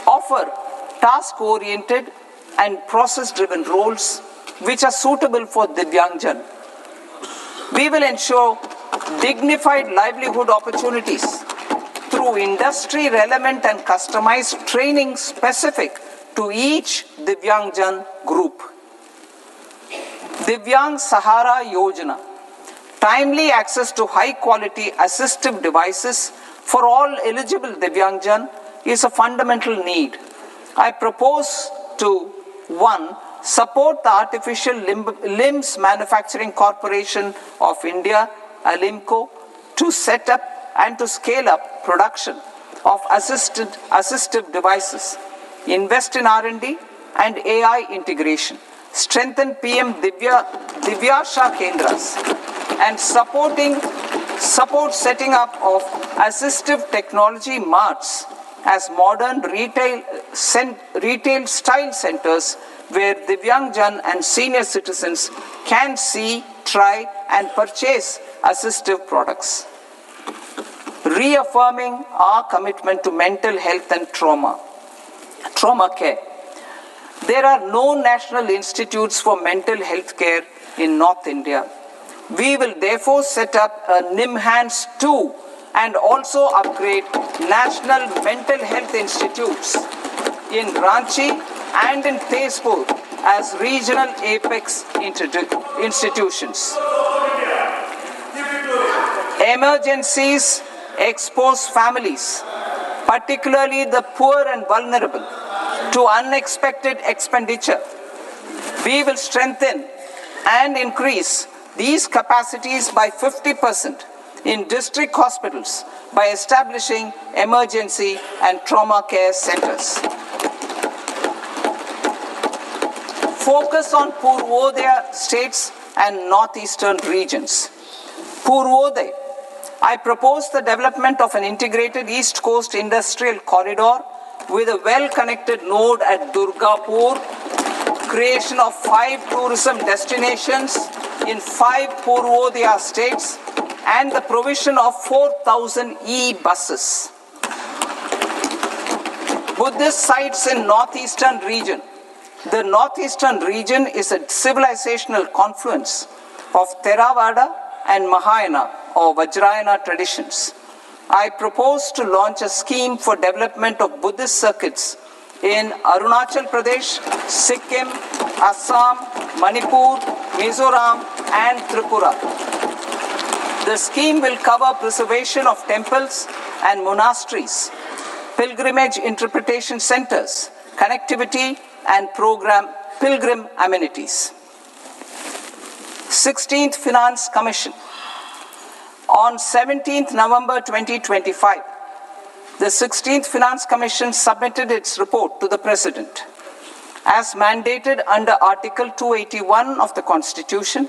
offer task-oriented and process-driven roles which are suitable for Divyangjan. We will ensure dignified livelihood opportunities through industry-relevant and customized training specific to each Divyangjan group. Divyang Sahara Yojana. Timely access to high-quality assistive devices for all eligible Divyangjan is a fundamental need. I propose to 1. Support the Artificial Limbs Manufacturing Corporation of India, Alimco, to set up and to scale up production of assistive devices, invest in R&D and AI integration, strengthen PM Divyasha Kendras, and support setting up of assistive technology marts as modern retail style centers where Divyangjan and senior citizens can see, try and purchase assistive products. Reaffirming our commitment to mental health and trauma care. There are no national institutes for mental health care in North India. We will therefore set up a NIMHANS 2 and also upgrade national mental health institutes in Ranchi and in Tezpur as regional apex institutions. Emergencies expose families, particularly the poor and vulnerable, to unexpected expenditure. We will strengthen and increase these capacities by 50% in district hospitals by establishing emergency and trauma care centers. Focus on Purvodaya states and northeastern regions. Purvodaya, I propose the development of an integrated East Coast industrial corridor with a well-connected node at Durgapur, creation of 5 tourism destinations in 5 Purvodaya states, and the provision of 4,000 e-buses. Buddhist sites in northeastern region. The northeastern region is a civilizational confluence of Theravada and Mahayana or Vajrayana traditions. I propose to launch a scheme for development of Buddhist circuits in Arunachal Pradesh, Sikkim, Assam, Manipur, Mizoram, and Tripura. The scheme will cover preservation of temples and monasteries, pilgrimage interpretation centers, connectivity, and pilgrim amenities. 16th Finance Commission. On 17th November 2025, the 16th Finance Commission submitted its report to the President. As mandated under Article 281 of the Constitution,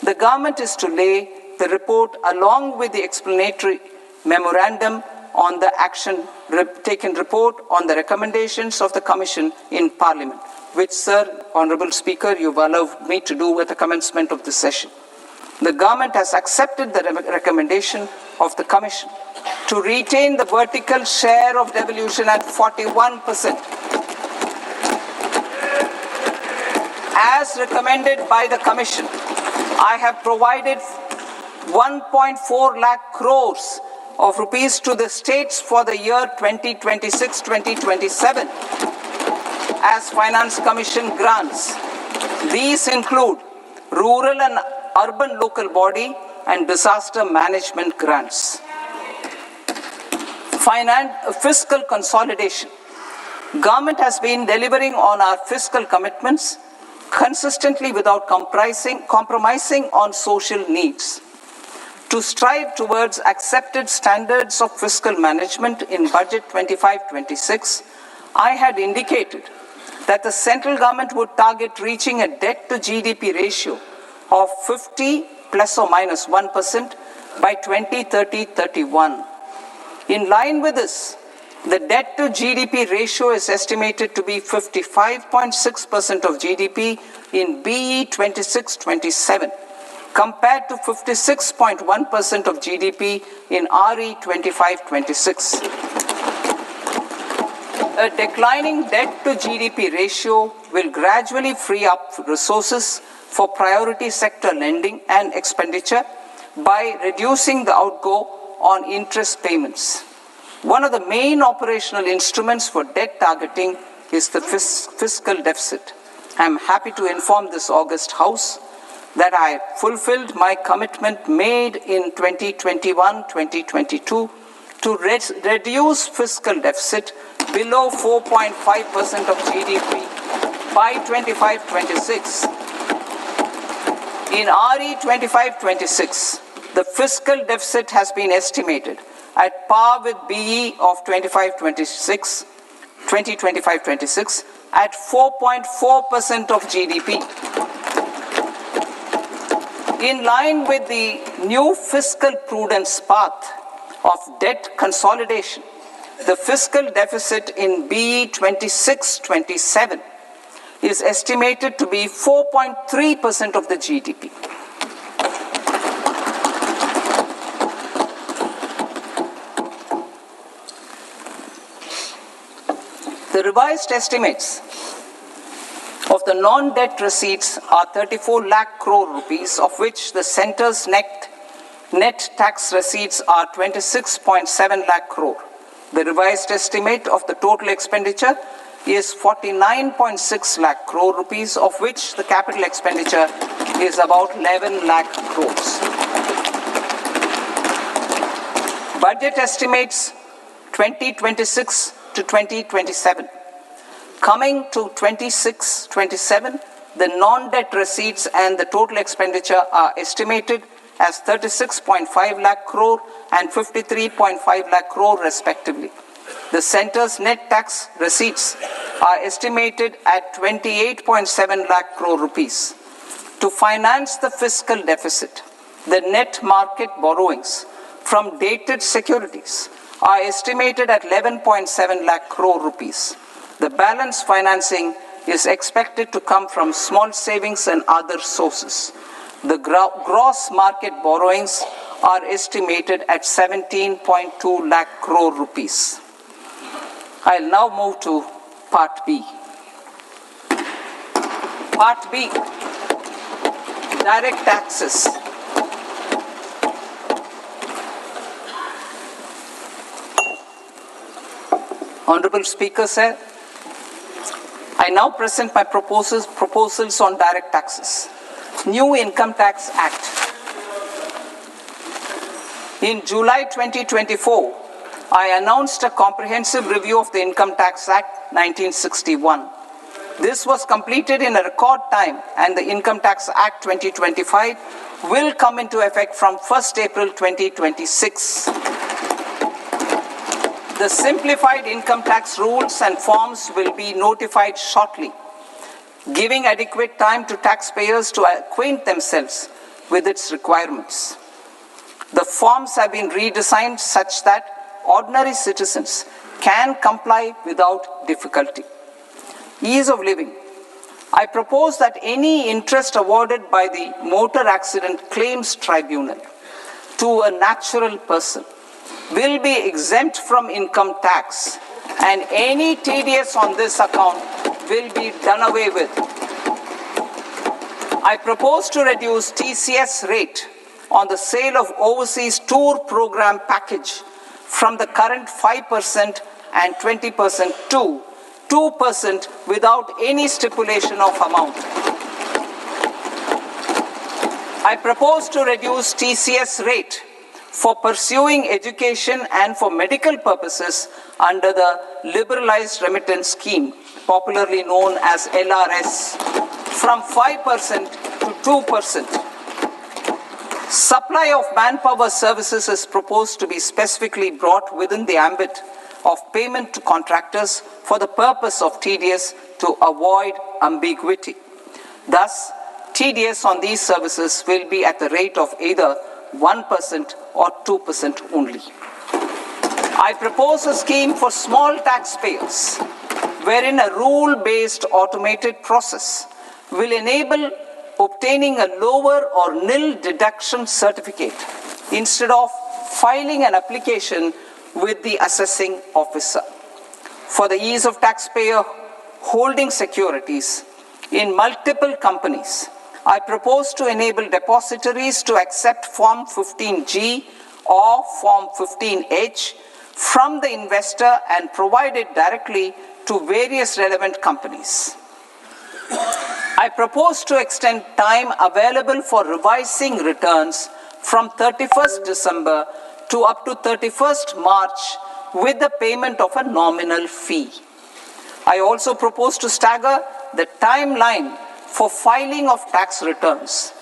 the government is to lay the report along with the explanatory memorandum on the action taken report on the recommendations of the Commission in Parliament, which, Sir, Honourable Speaker, you've allowed me to do at the commencement of this session. The government has accepted the recommendation of the Commission to retain the vertical share of devolution at 41%. As recommended by the Commission, I have provided 1.4 lakh crores of rupees to the states for the year 2026-2027 as Finance Commission grants. These include rural and urban local body and disaster management grants. Fiscal consolidation. Government has been delivering on our fiscal commitments consistently without compromising on social needs. To strive towards accepted standards of fiscal management in Budget 25-26, I had indicated that the central government would target reaching a debt to GDP ratio of 50 plus or minus 1% by 2030-31. In line with this, the debt to GDP ratio is estimated to be 55.6% of GDP in BE 26-27, compared to 56.1% of GDP in RE 25-26. A declining debt to GDP ratio will gradually free up resources for priority sector lending and expenditure by reducing the outgo on interest payments. One of the main operational instruments for debt targeting is the fiscal deficit. I am happy to inform this august House that I fulfilled my commitment made in 2021-2022 to reduce fiscal deficit below 4.5% of GDP by 25-26. In RE 25-26, the fiscal deficit has been estimated at par with BE of 2025-26 at 4.4% of GDP. In line with the new fiscal prudence path of debt consolidation, the fiscal deficit in BE 26-27 is estimated to be 4.3% of the GDP. The revised estimates of the non-debt receipts are 34 lakh crore rupees, of which the centre's net tax receipts are 26.7 lakh crore. The revised estimate of the total expenditure is 49.6 lakh crore rupees, of which the capital expenditure is about 11 lakh crores. Budget estimates 2026 to 2027. Coming to 26-27, the non-debt receipts and the total expenditure are estimated as 36.5 lakh crore and 53.5 lakh crore respectively. The centre's net tax receipts are estimated at 28.7 lakh crore rupees. To finance the fiscal deficit, the net market borrowings from dated securities are estimated at 11.7 lakh crore rupees. The balance financing is expected to come from small savings and other sources. The gross market borrowings are estimated at 17.2 lakh crore rupees. I'll now move to Part B. Part B, direct taxes. Honorable Speaker, sir, I now present my proposals on direct taxes. New Income Tax Act. In July 2024, I announced a comprehensive review of the Income Tax Act 1961. This was completed in a record time, and the Income Tax Act 2025 will come into effect from 1st April 2026. The simplified income tax rules and forms will be notified shortly, giving adequate time to taxpayers to acquaint themselves with its requirements. The forms have been redesigned such that ordinary citizens can comply without difficulty. Ease of living. I propose that any interest awarded by the Motor Accident Claims Tribunal to a natural person will be exempt from income tax, and any TDS on this account will be done away with. I propose to reduce TCS rate on the sale of overseas tour program package from the current 5% and 20% to 2% without any stipulation of amount. I propose to reduce TCS rate for pursuing education and for medical purposes under the Liberalized Remittance Scheme, popularly known as LRS, from 5% to 2%. Supply of manpower services is proposed to be specifically brought within the ambit of payment to contractors for the purpose of TDS to avoid ambiguity. Thus, TDS on these services will be at the rate of either 1% or 2% only. I propose a scheme for small taxpayers wherein a rule-based automated process will enable obtaining a lower or nil deduction certificate instead of filing an application with the assessing officer. For the ease of taxpayer holding securities in multiple companies, I propose to enable depositories to accept Form 15G or Form 15H from the investor and provide it directly to various relevant companies. I propose to extend time available for revising returns from 31st December to up to 31st March with the payment of a nominal fee. I also propose to stagger the timeline for filing of tax returns.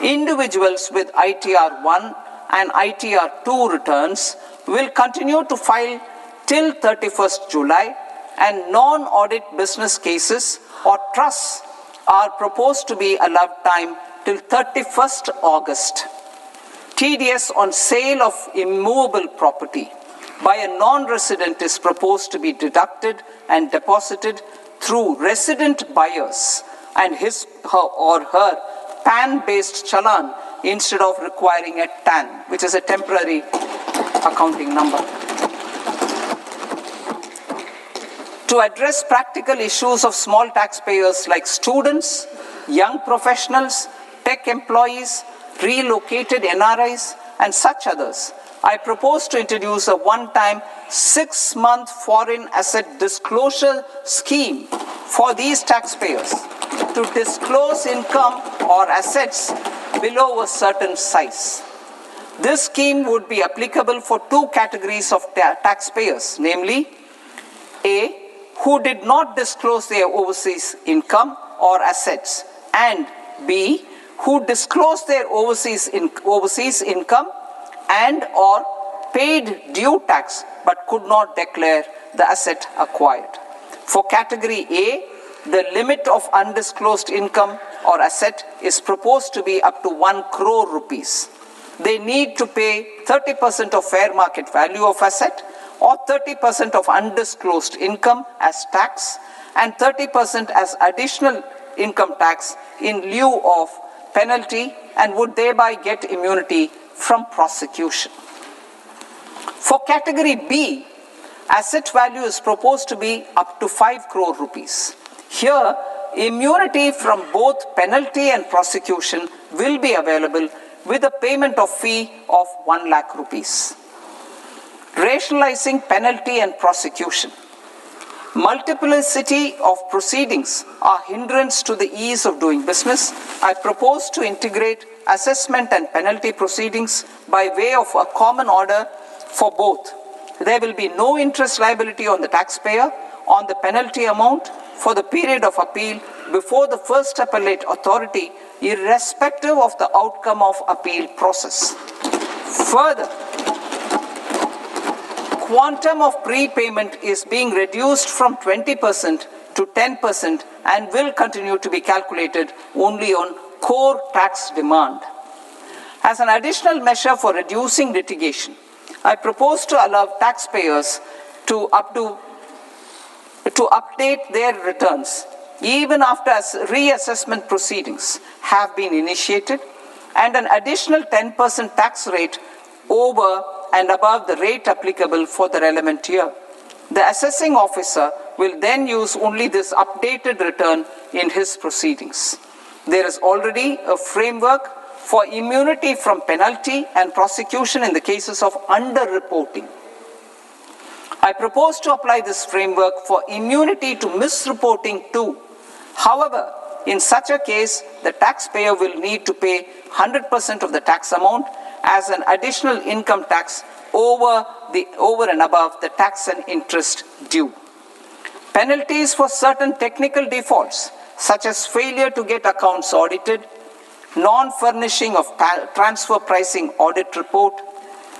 Individuals with ITR 1 and ITR 2 returns will continue to file till 31st July, and non-audit business cases or trusts are proposed to be allowed time till 31st August. TDS on sale of immovable property by a non-resident is proposed to be deducted and deposited through resident buyers and his or her PAN-based challan instead of requiring a TAN, which is a temporary accounting number. To address practical issues of small taxpayers like students, young professionals, tech employees, relocated NRIs, and such others, I propose to introduce a one-time 6-month foreign asset disclosure scheme for these taxpayers to disclose income or assets below a certain size. This scheme would be applicable for two categories of taxpayers, namely A, who did not disclose their overseas income or assets, and B, who disclosed their overseas income and or paid due tax but could not declare the asset acquired. For category A, the limit of undisclosed income or asset is proposed to be up to 1 crore rupees. They need to pay 30% of fair market value of asset or 30% of undisclosed income as tax and 30% as additional income tax in lieu of penalty and would thereby get immunity from prosecution. For category B, asset value is proposed to be up to 5 crore rupees. Here, immunity from both penalty and prosecution will be available with a payment of fee of 1 lakh rupees. Rationalizing penalty and prosecution. Multiplicity of proceedings are hindrance to the ease of doing business. I propose to integrate assessment and penalty proceedings by way of a common order for both. There will be no interest liability on the taxpayer on the penalty amount for the period of appeal before the first appellate authority, irrespective of the outcome of appeal process. Further, quantum of prepayment is being reduced from 20% to 10% and will continue to be calculated only on core tax demand. As an additional measure for reducing litigation, I propose to allow taxpayers to update their returns even after reassessment proceedings have been initiated and an additional 10% tax rate over and above the rate applicable for the relevant year. The assessing officer will then use only this updated return in his proceedings. There is already a framework for immunity from penalty and prosecution in the cases of underreporting. I propose to apply this framework for immunity to misreporting too. However, in such a case, the taxpayer will need to pay 100% of the tax amount as an additional income tax over and above the tax and interest due. Penalties for certain technical defaults, such as failure to get accounts audited, non-furnishing of transfer pricing audit report,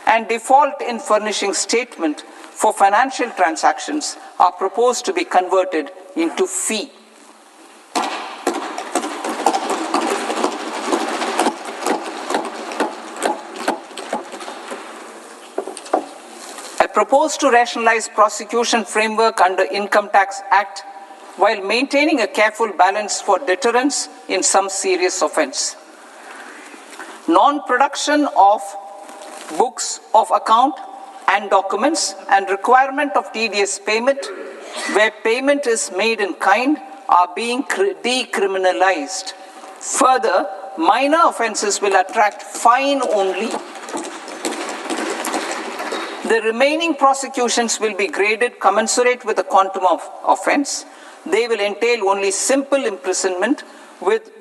and default in furnishing statement for financial transactions are proposed to be converted into fee. I propose to rationalize prosecution framework under Income Tax Act while maintaining a careful balance for deterrence in some serious offense. Non-production of books of account and documents and requirement of TDS payment where payment is made in kind are being decriminalized. Further, minor offenses will attract fine only. The remaining prosecutions will be graded commensurate with the quantum of offense. They will entail only simple imprisonment with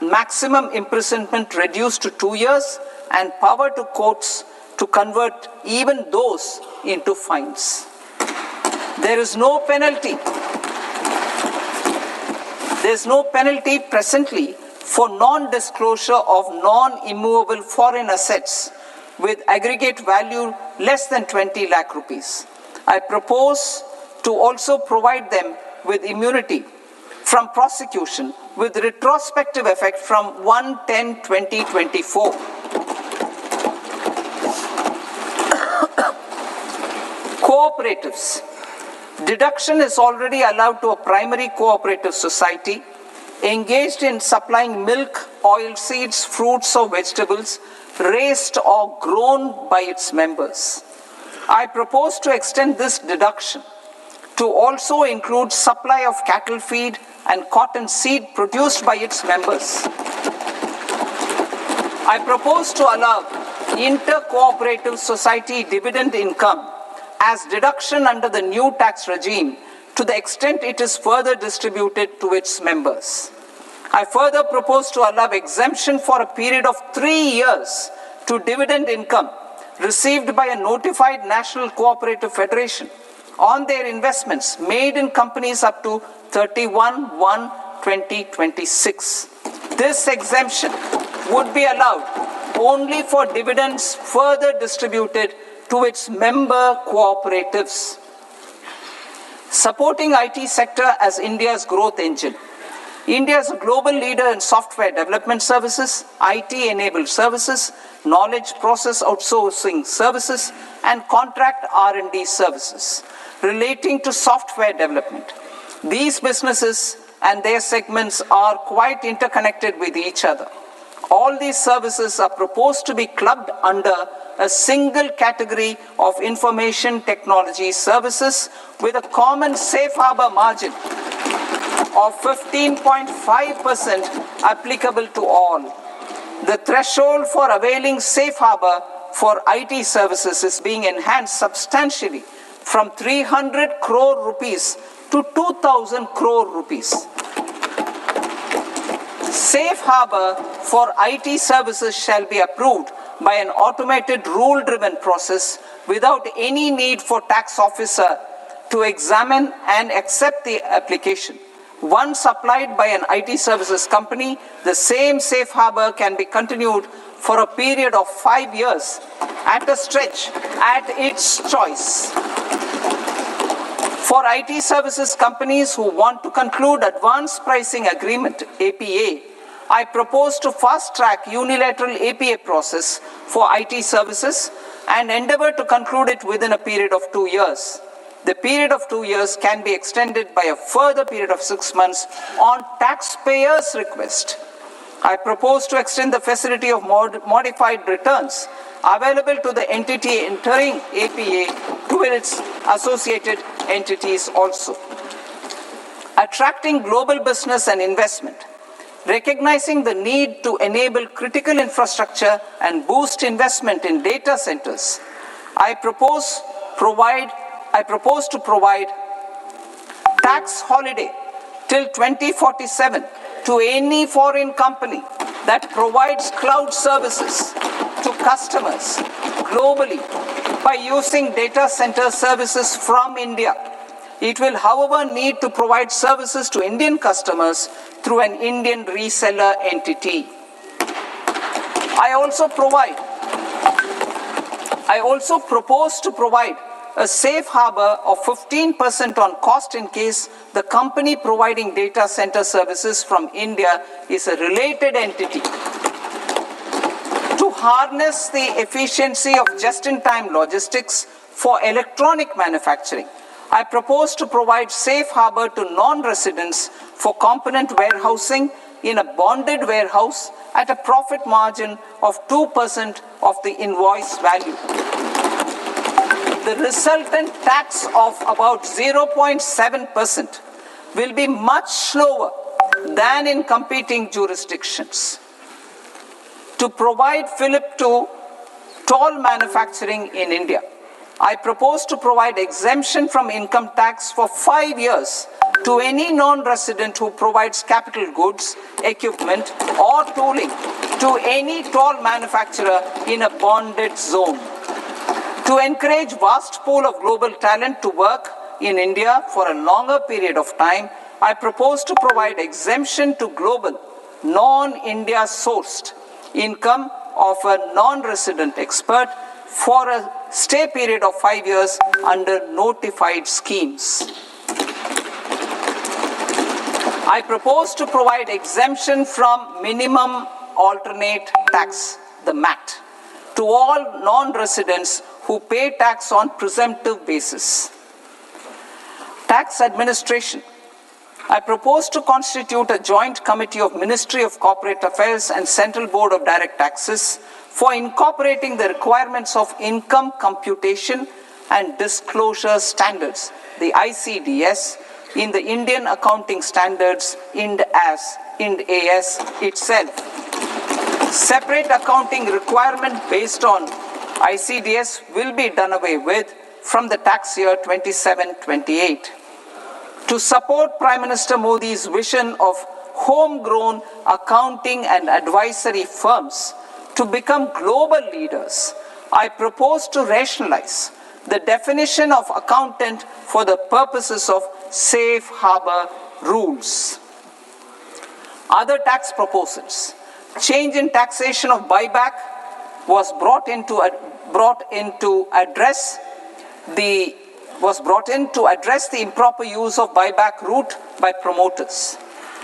maximum imprisonment reduced to 2 years and power to courts to convert even those into fines. There is no penalty. There is no penalty presently for non-disclosure of non-immovable foreign assets with aggregate value less than 20 lakh rupees. I propose to also provide them with immunity from prosecution with retrospective effect from 1/10/2024. Cooperatives. Deduction is already allowed to a primary cooperative society engaged in supplying milk, oilseeds, fruits or vegetables raised or grown by its members. I propose to extend this deduction to also include supply of cattle feed and cotton seed produced by its members. I propose to allow inter-cooperative society dividend income as deduction under the new tax regime to the extent it is further distributed to its members. I further propose to allow exemption for a period of 3 years to dividend income received by a notified national cooperative federation on their investments made in companies up to 31/1/2026. This exemption would be allowed only for dividends further distributed to its member cooperatives. Supporting IT sector as India's growth engine. India is a global leader in software development services, IT-enabled services, knowledge process outsourcing services, and contract R&D services relating to software development. These businesses and their segments are quite interconnected with each other. All these services are proposed to be clubbed under a single category of information technology services with a common safe harbor margin of 15.5% applicable to all. The threshold for availing safe harbor for IT services is being enhanced substantially from 300 crore rupees to 2,000 crore rupees. Safe harbor for IT services shall be approved by an automated rule-driven process without any need for tax officer to examine and accept the application. Once applied by an IT services company, the same safe harbor can be continued for a period of 5 years at a stretch at its choice. For IT services companies who want to conclude advanced pricing agreement, APA, I propose to fast-track unilateral APA process for IT services and endeavor to conclude it within a period of 2 years. The period of 2 years can be extended by a further period of 6 months on taxpayers' request. I propose to extend the facility of modified returns available to the entity entering APA to its associated entities also. Attracting global business and investment. Recognizing the need to enable critical infrastructure and boost investment in data centers, I propose to provide tax holiday till 2047 to any foreign company that provides cloud services to customers globally by using data center services from India. It will, however, need to provide services to Indian customers through an Indian reseller entity. I also propose to provide a safe harbor of 15% on cost in case the company providing data center services from India is a related entity. To harness the efficiency of just-in-time logistics for electronic manufacturing, I propose to provide safe harbor to non-residents for component warehousing in a bonded warehouse at a profit margin of 2% of the invoice value. The resultant tax of about 0.7% will be much lower than in competing jurisdictions. To provide fillip to toll manufacturing in India, I propose to provide exemption from income tax for 5 years to any non-resident who provides capital goods, equipment, or tooling to any toll manufacturer in a bonded zone. To encourage vast pool of global talent to work in India for a longer period of time, I propose to provide exemption to global, non-India sourced income of a non-resident expert for a stay period of 5 years under notified schemes. I propose to provide exemption from minimum alternate tax, the MAT, to all non-residents who pay tax on presumptive basis. Tax administration. I propose to constitute a joint committee of Ministry of Corporate Affairs and Central Board of Direct Taxes for incorporating the requirements of income computation and disclosure standards, the ICDS, in the Indian Accounting Standards, IND AS itself. Separate accounting requirement based on ICDS will be done away with from the tax year 27-28. To support Prime Minister Modi's vision of homegrown accounting and advisory firms to become global leaders, I propose to rationalize the definition of accountant for the purposes of safe harbor rules. Other tax proposals. Change in taxation of buyback was brought in to address the improper use of buyback route by promoters.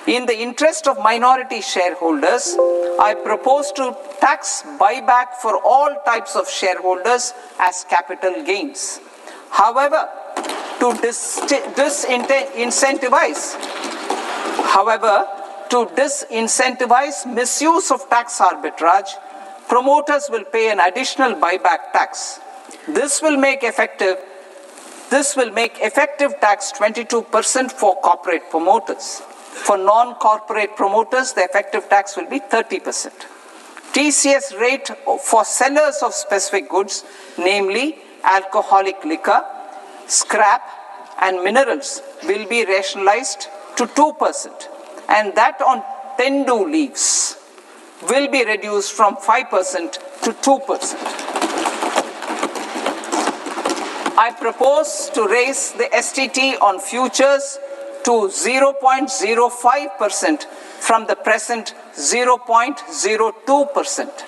In the interest of minority shareholders, I propose to tax buyback for all types of shareholders as capital gains. However, to disincentivize misuse of tax arbitrage, promoters will pay an additional buyback tax. This will make effective tax 22% for corporate promoters. For non-corporate promoters, the effective tax will be 30%. TCS rate for sellers of specific goods, namely alcoholic liquor, scrap, and minerals, will be rationalized to 2%, and that on tendu leaves will be reduced from 5% to 2%. I propose to raise the STT on futures to 0.05% from the present 0.02%.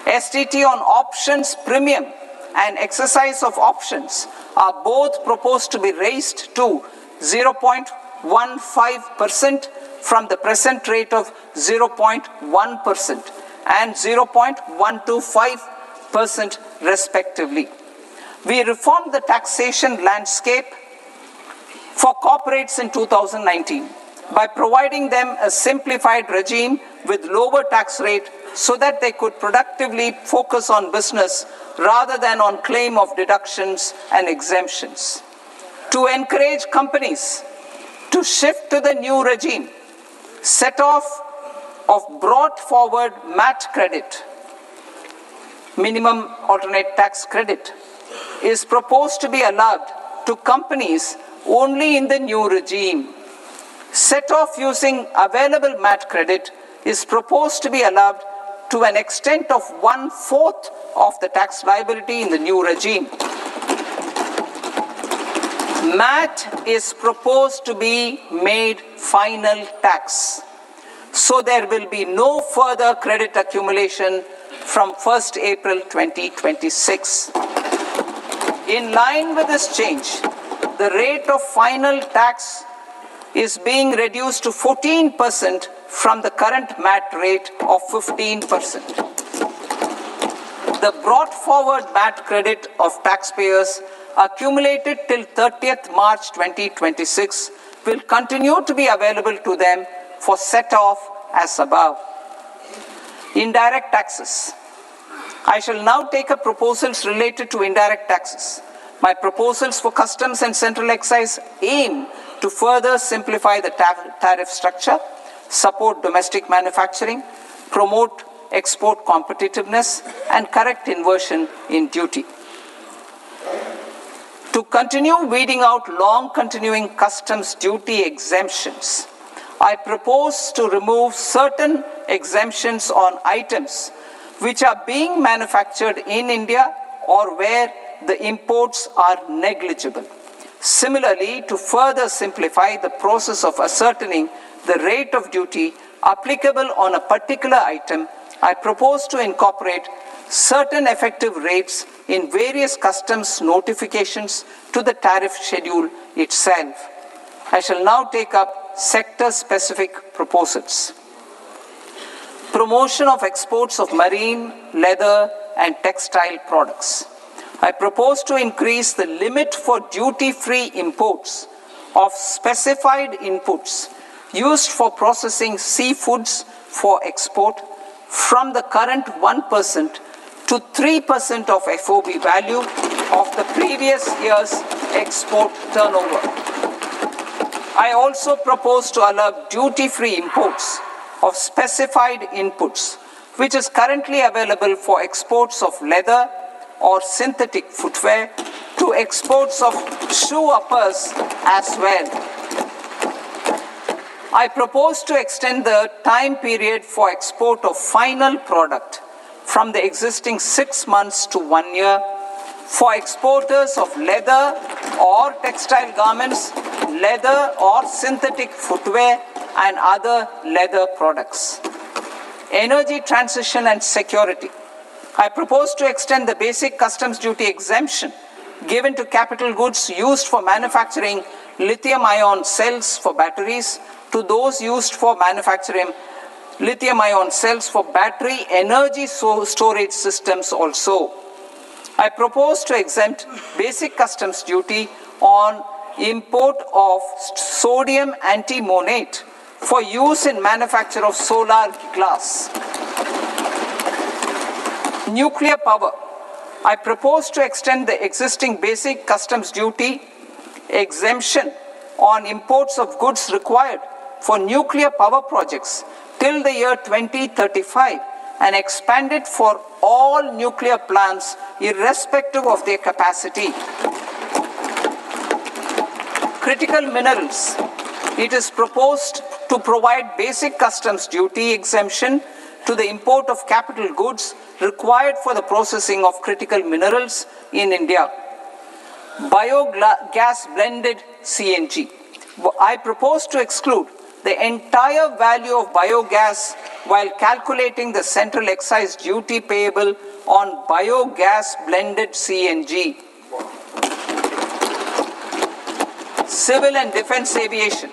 STT on options premium and exercise of options are both proposed to be raised to 0.15% from the present rate of 0.1% and 0.125% respectively. We reformed the taxation landscape for corporates in 2019 by providing them a simplified regime with lower tax rate so that they could productively focus on business rather than on claim of deductions and exemptions. To encourage companies to shift to the new regime, set off of brought forward MAT credit, minimum alternate tax credit, is proposed to be allowed to companies only in the new regime. Set off using available MAT credit is proposed to be allowed to an extent of 1/4 of the tax liability in the new regime. MAT is proposed to be made final tax, so there will be no further credit accumulation from 1st April 2026. In line with this change, the rate of final tax is being reduced to 14% from the current MAT rate of 15%. The brought forward MAT credit of taxpayers accumulated till 30th March 2026 will continue to be available to them for set-off as above. Indirect taxes. I shall now take up proposals related to indirect taxes. My proposals for customs and central excise aim to further simplify the tariff structure, support domestic manufacturing, promote export competitiveness, and correct inversion in duty. To continue weeding out long-continuing customs duty exemptions, I propose to remove certain exemptions on items which are being manufactured in India or where the imports are negligible. Similarly, to further simplify the process of ascertaining the rate of duty applicable on a particular item, I propose to incorporate certain effective rates in various customs notifications to the tariff schedule itself. I shall now take up sector-specific proposals. Promotion of exports of marine, leather, and textile products. I propose to increase the limit for duty-free imports of specified inputs used for processing seafoods for export from the current 1% to 3% of FOB value of the previous year's export turnover. I also propose to allow duty-free imports of specified inputs, which is currently available for exports of leather or synthetic footwear, to exports of shoe uppers as well. I propose to extend the time period for export of final product from the existing 6 months to 1 year for exporters of leather or textile garments, leather or synthetic footwear, and other leather products. Energy transition and security. I propose to extend the basic customs duty exemption given to capital goods used for manufacturing lithium-ion cells for batteries to those used for manufacturing lithium-ion cells for battery energy storage systems also. I propose to exempt basic customs duty on import of sodium antimonate for use in manufacture of solar glass. Nuclear power. I propose to extend the existing basic customs duty exemption on imports of goods required for nuclear power projects till the year 2035 and expand it for all nuclear plants irrespective of their capacity. Critical minerals. It is proposed to provide basic customs duty exemption to the import of capital goods required for the processing of critical minerals in India. Biogas blended CNG. I propose to exclude the entire value of biogas while calculating the central excise duty payable on biogas blended CNG. Civil and defense aviation.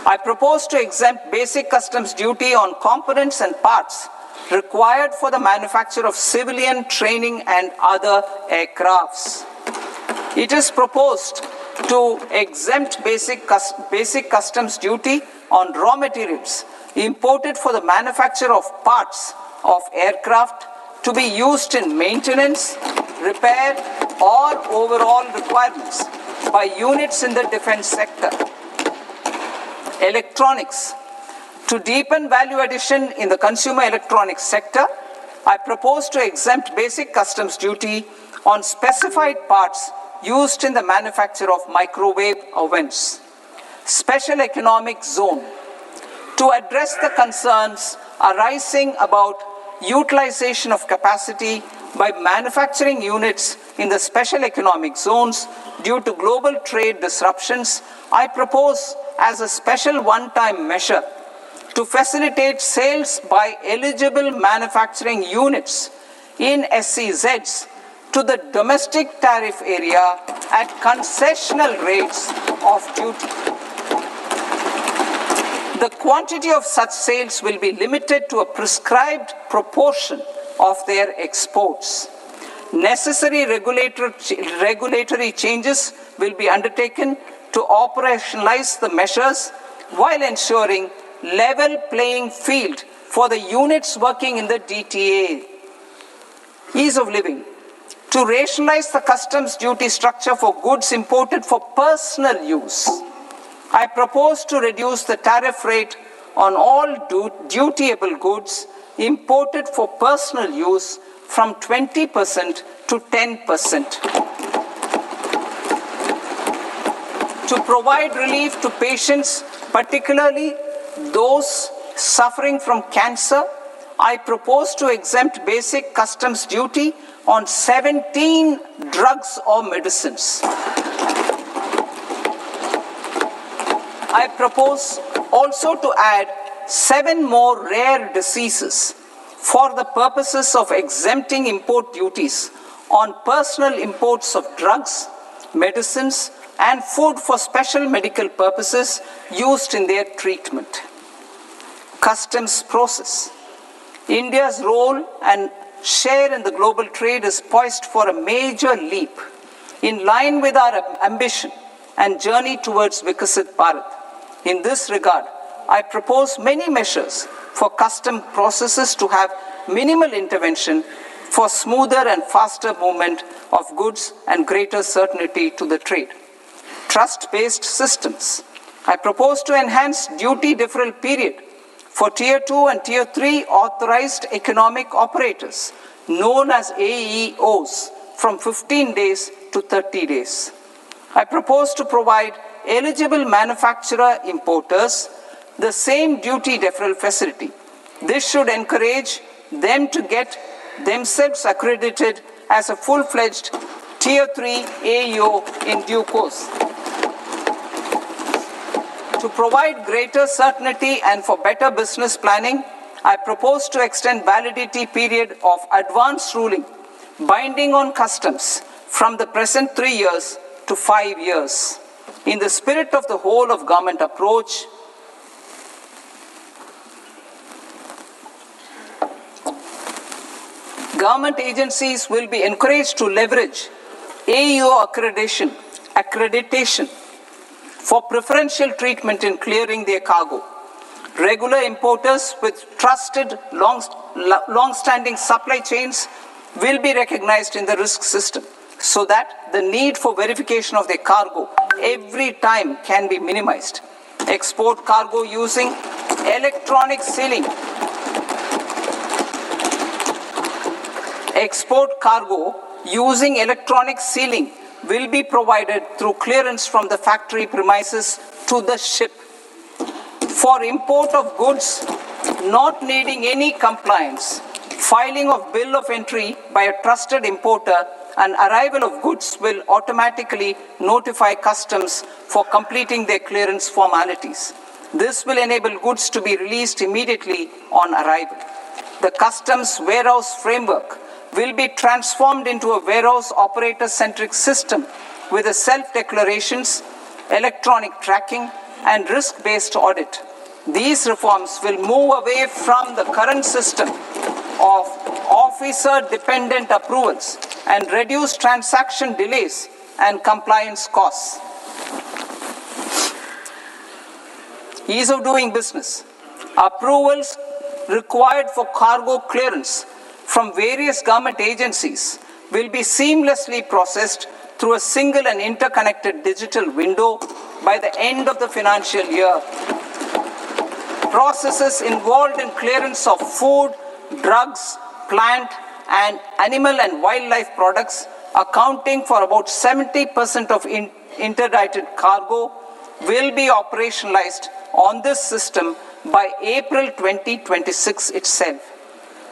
I propose to exempt basic customs duty on components and parts required for the manufacture of civilian training and other aircrafts. It is proposed to exempt basic customs duty on raw materials imported for the manufacture of parts of aircraft to be used in maintenance, repair, or overall requirements by units in the defense sector. Electronics. To deepen value addition in the consumer electronics sector, I propose to exempt basic customs duty on specified parts used in the manufacture of microwave ovens. Special economic zone. To address the concerns arising about utilization of capacity by manufacturing units in the special economic zones due to global trade disruptions, I propose as a special one-time measure to facilitate sales by eligible manufacturing units in SEZs to the domestic tariff area at concessional rates of duty. The quantity of such sales will be limited to a prescribed proportion of their exports. Necessary regulatory changes will be undertaken to operationalize the measures while ensuring level playing field for the units working in the DTA. Ease of living. To rationalize the customs duty structure for goods imported for personal use, I propose to reduce the tariff rate on all dutiable goods imported for personal use from 20% to 10%. To provide relief to patients, particularly those suffering from cancer, I propose to exempt basic customs duty on 17 drugs or medicines. I propose also to add 7 more rare diseases for the purposes of exempting import duties on personal imports of drugs, medicines, and food for special medical purposes used in their treatment. Customs process. India's role and share in the global trade is poised for a major leap in line with our ambition and journey towards Vikasit Bharat. In this regard, I propose many measures for custom processes to have minimal intervention for smoother and faster movement of goods and greater certainty to the trade. Trust-based systems. I propose to enhance duty deferral period for Tier 2 and Tier 3 authorized economic operators, known as AEOs, from 15 days to 30 days. I propose to provide eligible manufacturer importers the same duty deferral facility. This should encourage them to get themselves accredited as a full-fledged Tier 3 AEO in due course. To provide greater certainty and for better business planning, I propose to extend validity period of advance ruling binding on customs from the present 3 years to 5 years. In the spirit of the whole of government approach, government agencies will be encouraged to leverage AEO accreditation for preferential treatment in clearing their cargo. Regular importers with trusted, long-standing supply chains will be recognized in the risk system so that the need for verification of their cargo every time can be minimized. Export cargo using electronic sealing. Export cargo using electronic sealing will be provided through clearance from the factory premises to the ship. For import of goods not needing any compliance, filing of bill of entry by a trusted importer and arrival of goods will automatically notify customs for completing their clearance formalities. This will enable goods to be released immediately on arrival. The customs warehouse framework will be transformed into a warehouse operator-centric system with a self-declarations, electronic tracking, and risk-based audit. These reforms will move away from the current system of officer-dependent approvals and reduce transaction delays and compliance costs. Ease of doing business. Approvals required for cargo clearance from various government agencies will be seamlessly processed through a single and interconnected digital window by the end of the financial year. Processes involved in clearance of food, drugs, plant, and animal and wildlife products, accounting for about 70% of interdicted cargo, will be operationalized on this system by April 2026 itself.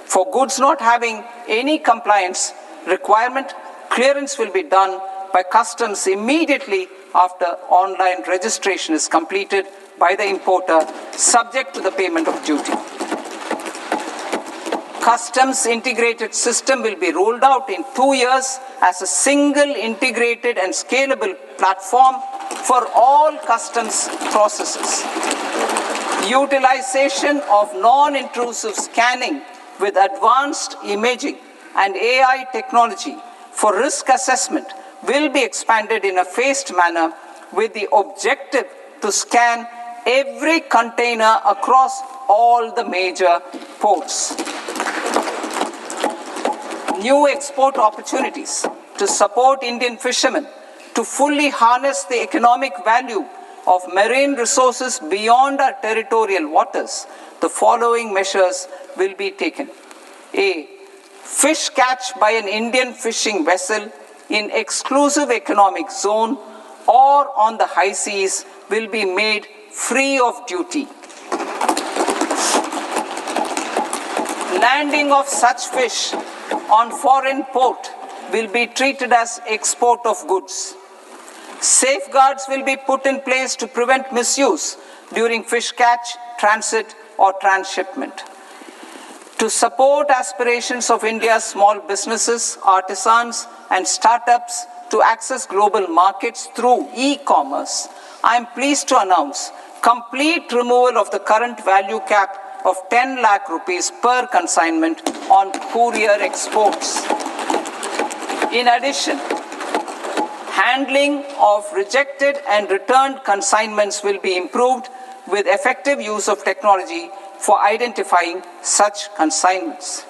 For goods not having any compliance requirement, clearance will be done by customs immediately after online registration is completed by the importer, subject to the payment of duty. Customs integrated system will be rolled out in 2 years as a single integrated and scalable platform for all customs processes. Utilization of non-intrusive scanning with advanced imaging and AI technology for risk assessment will be expanded in a phased manner with the objective to scan every container across all the major ports. New export opportunities to support Indian fishermen to fully harness the economic value of marine resources beyond our territorial waters. The following measures will be taken. A. Fish catch by an Indian fishing vessel in exclusive economic zone or on the high seas will be made free of duty. Landing of such fish on foreign port will be treated as export of goods. Safeguards will be put in place to prevent misuse during fish catch, transit, or transshipment. To support aspirations of India's small businesses, artisans, and startups to access global markets through e-commerce, I am pleased to announce complete removal of the current value cap of 10 lakh rupees per consignment on courier exports. In addition, handling of rejected and returned consignments will be improved with effective use of technology for identifying such consignments.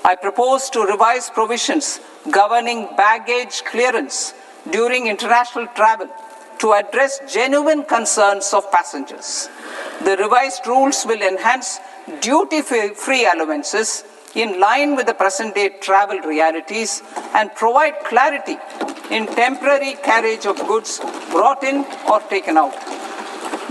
I propose to revise provisions governing baggage clearance during international travel to address genuine concerns of passengers. The revised rules will enhance duty-free allowances in line with the present-day travel realities and provide clarity in temporary carriage of goods brought in or taken out.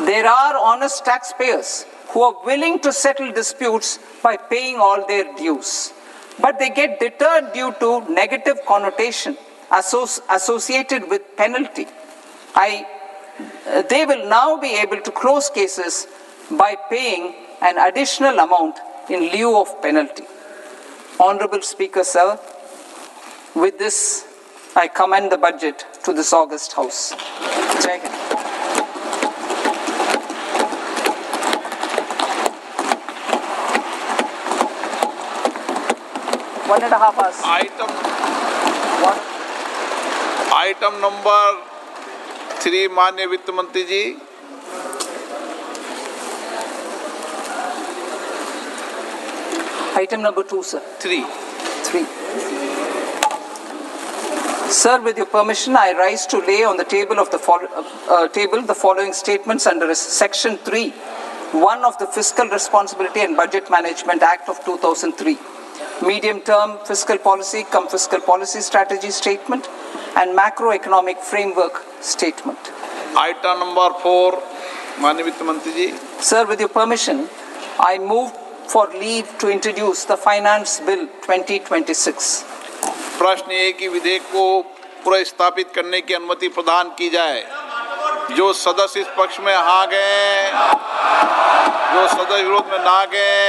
There are honest taxpayers who are willing to settle disputes by paying all their dues. but they get deterred due to negative connotation associated with penalty. They will now be able to close cases by paying an additional amount in lieu of penalty. Honorable Speaker, sir, with this, I commend the budget to this august House. Jai Hind. One and a half hours. Item number 3 माननीय वित्त मंत्री जी। Item number 2, sir. 3। Sir, with your permission, I rise to lay on the table of the following statements under Section 3, 1 of the Fiscal Responsibility and Budget Management Act of 2003. Medium-term fiscal policy cum fiscal policy strategy statement and macroeconomic framework statement. Item number 4 माननीय वित्त मंत्री जी। Sir, with your permission, I move for leave to introduce the Finance Bill 2026. प्रश्न ये कि विधेयक को पुनर्स्थापित करने की अनुमति प्रदान की जाए। जो सदस्य इस पक्ष में हाँ गए, जो सदस्य विरोध में ना गए,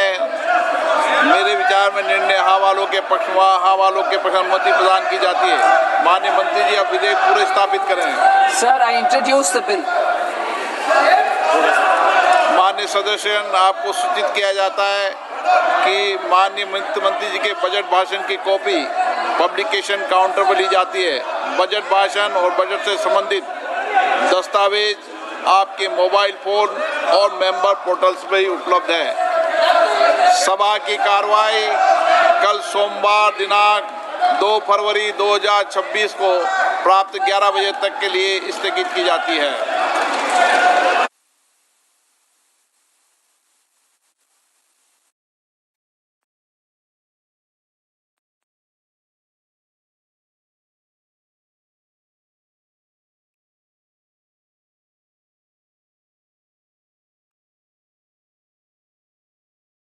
मेरे विचार में निर्णय हाँ वालों के पक्ष में हाँ वालों के पक्ष में अनुमति प्रदान की जाती है। माननीय मंत्री जी, आप विधेयक पुनर्स्थापित करें। Sir, I introduce the bill. माननीय सदस्य, आपको सूचित किया जाता है कि माननीय वित्त मंत्री जी के बजट भाषण की कॉपी पब्लिकेशन काउंटर पर ली जाती है। बजट भाषण और बजट से संबंधित दस्तावेज आपके मोबाइल फोन और मेंबर पोर्टल्स पर ही उपलब्ध है। सभा की कार्रवाई कल सोमवार दिनांक 2 फरवरी 2026 को प्राप्त 11 बजे तक के लिए स्थगित की जाती है।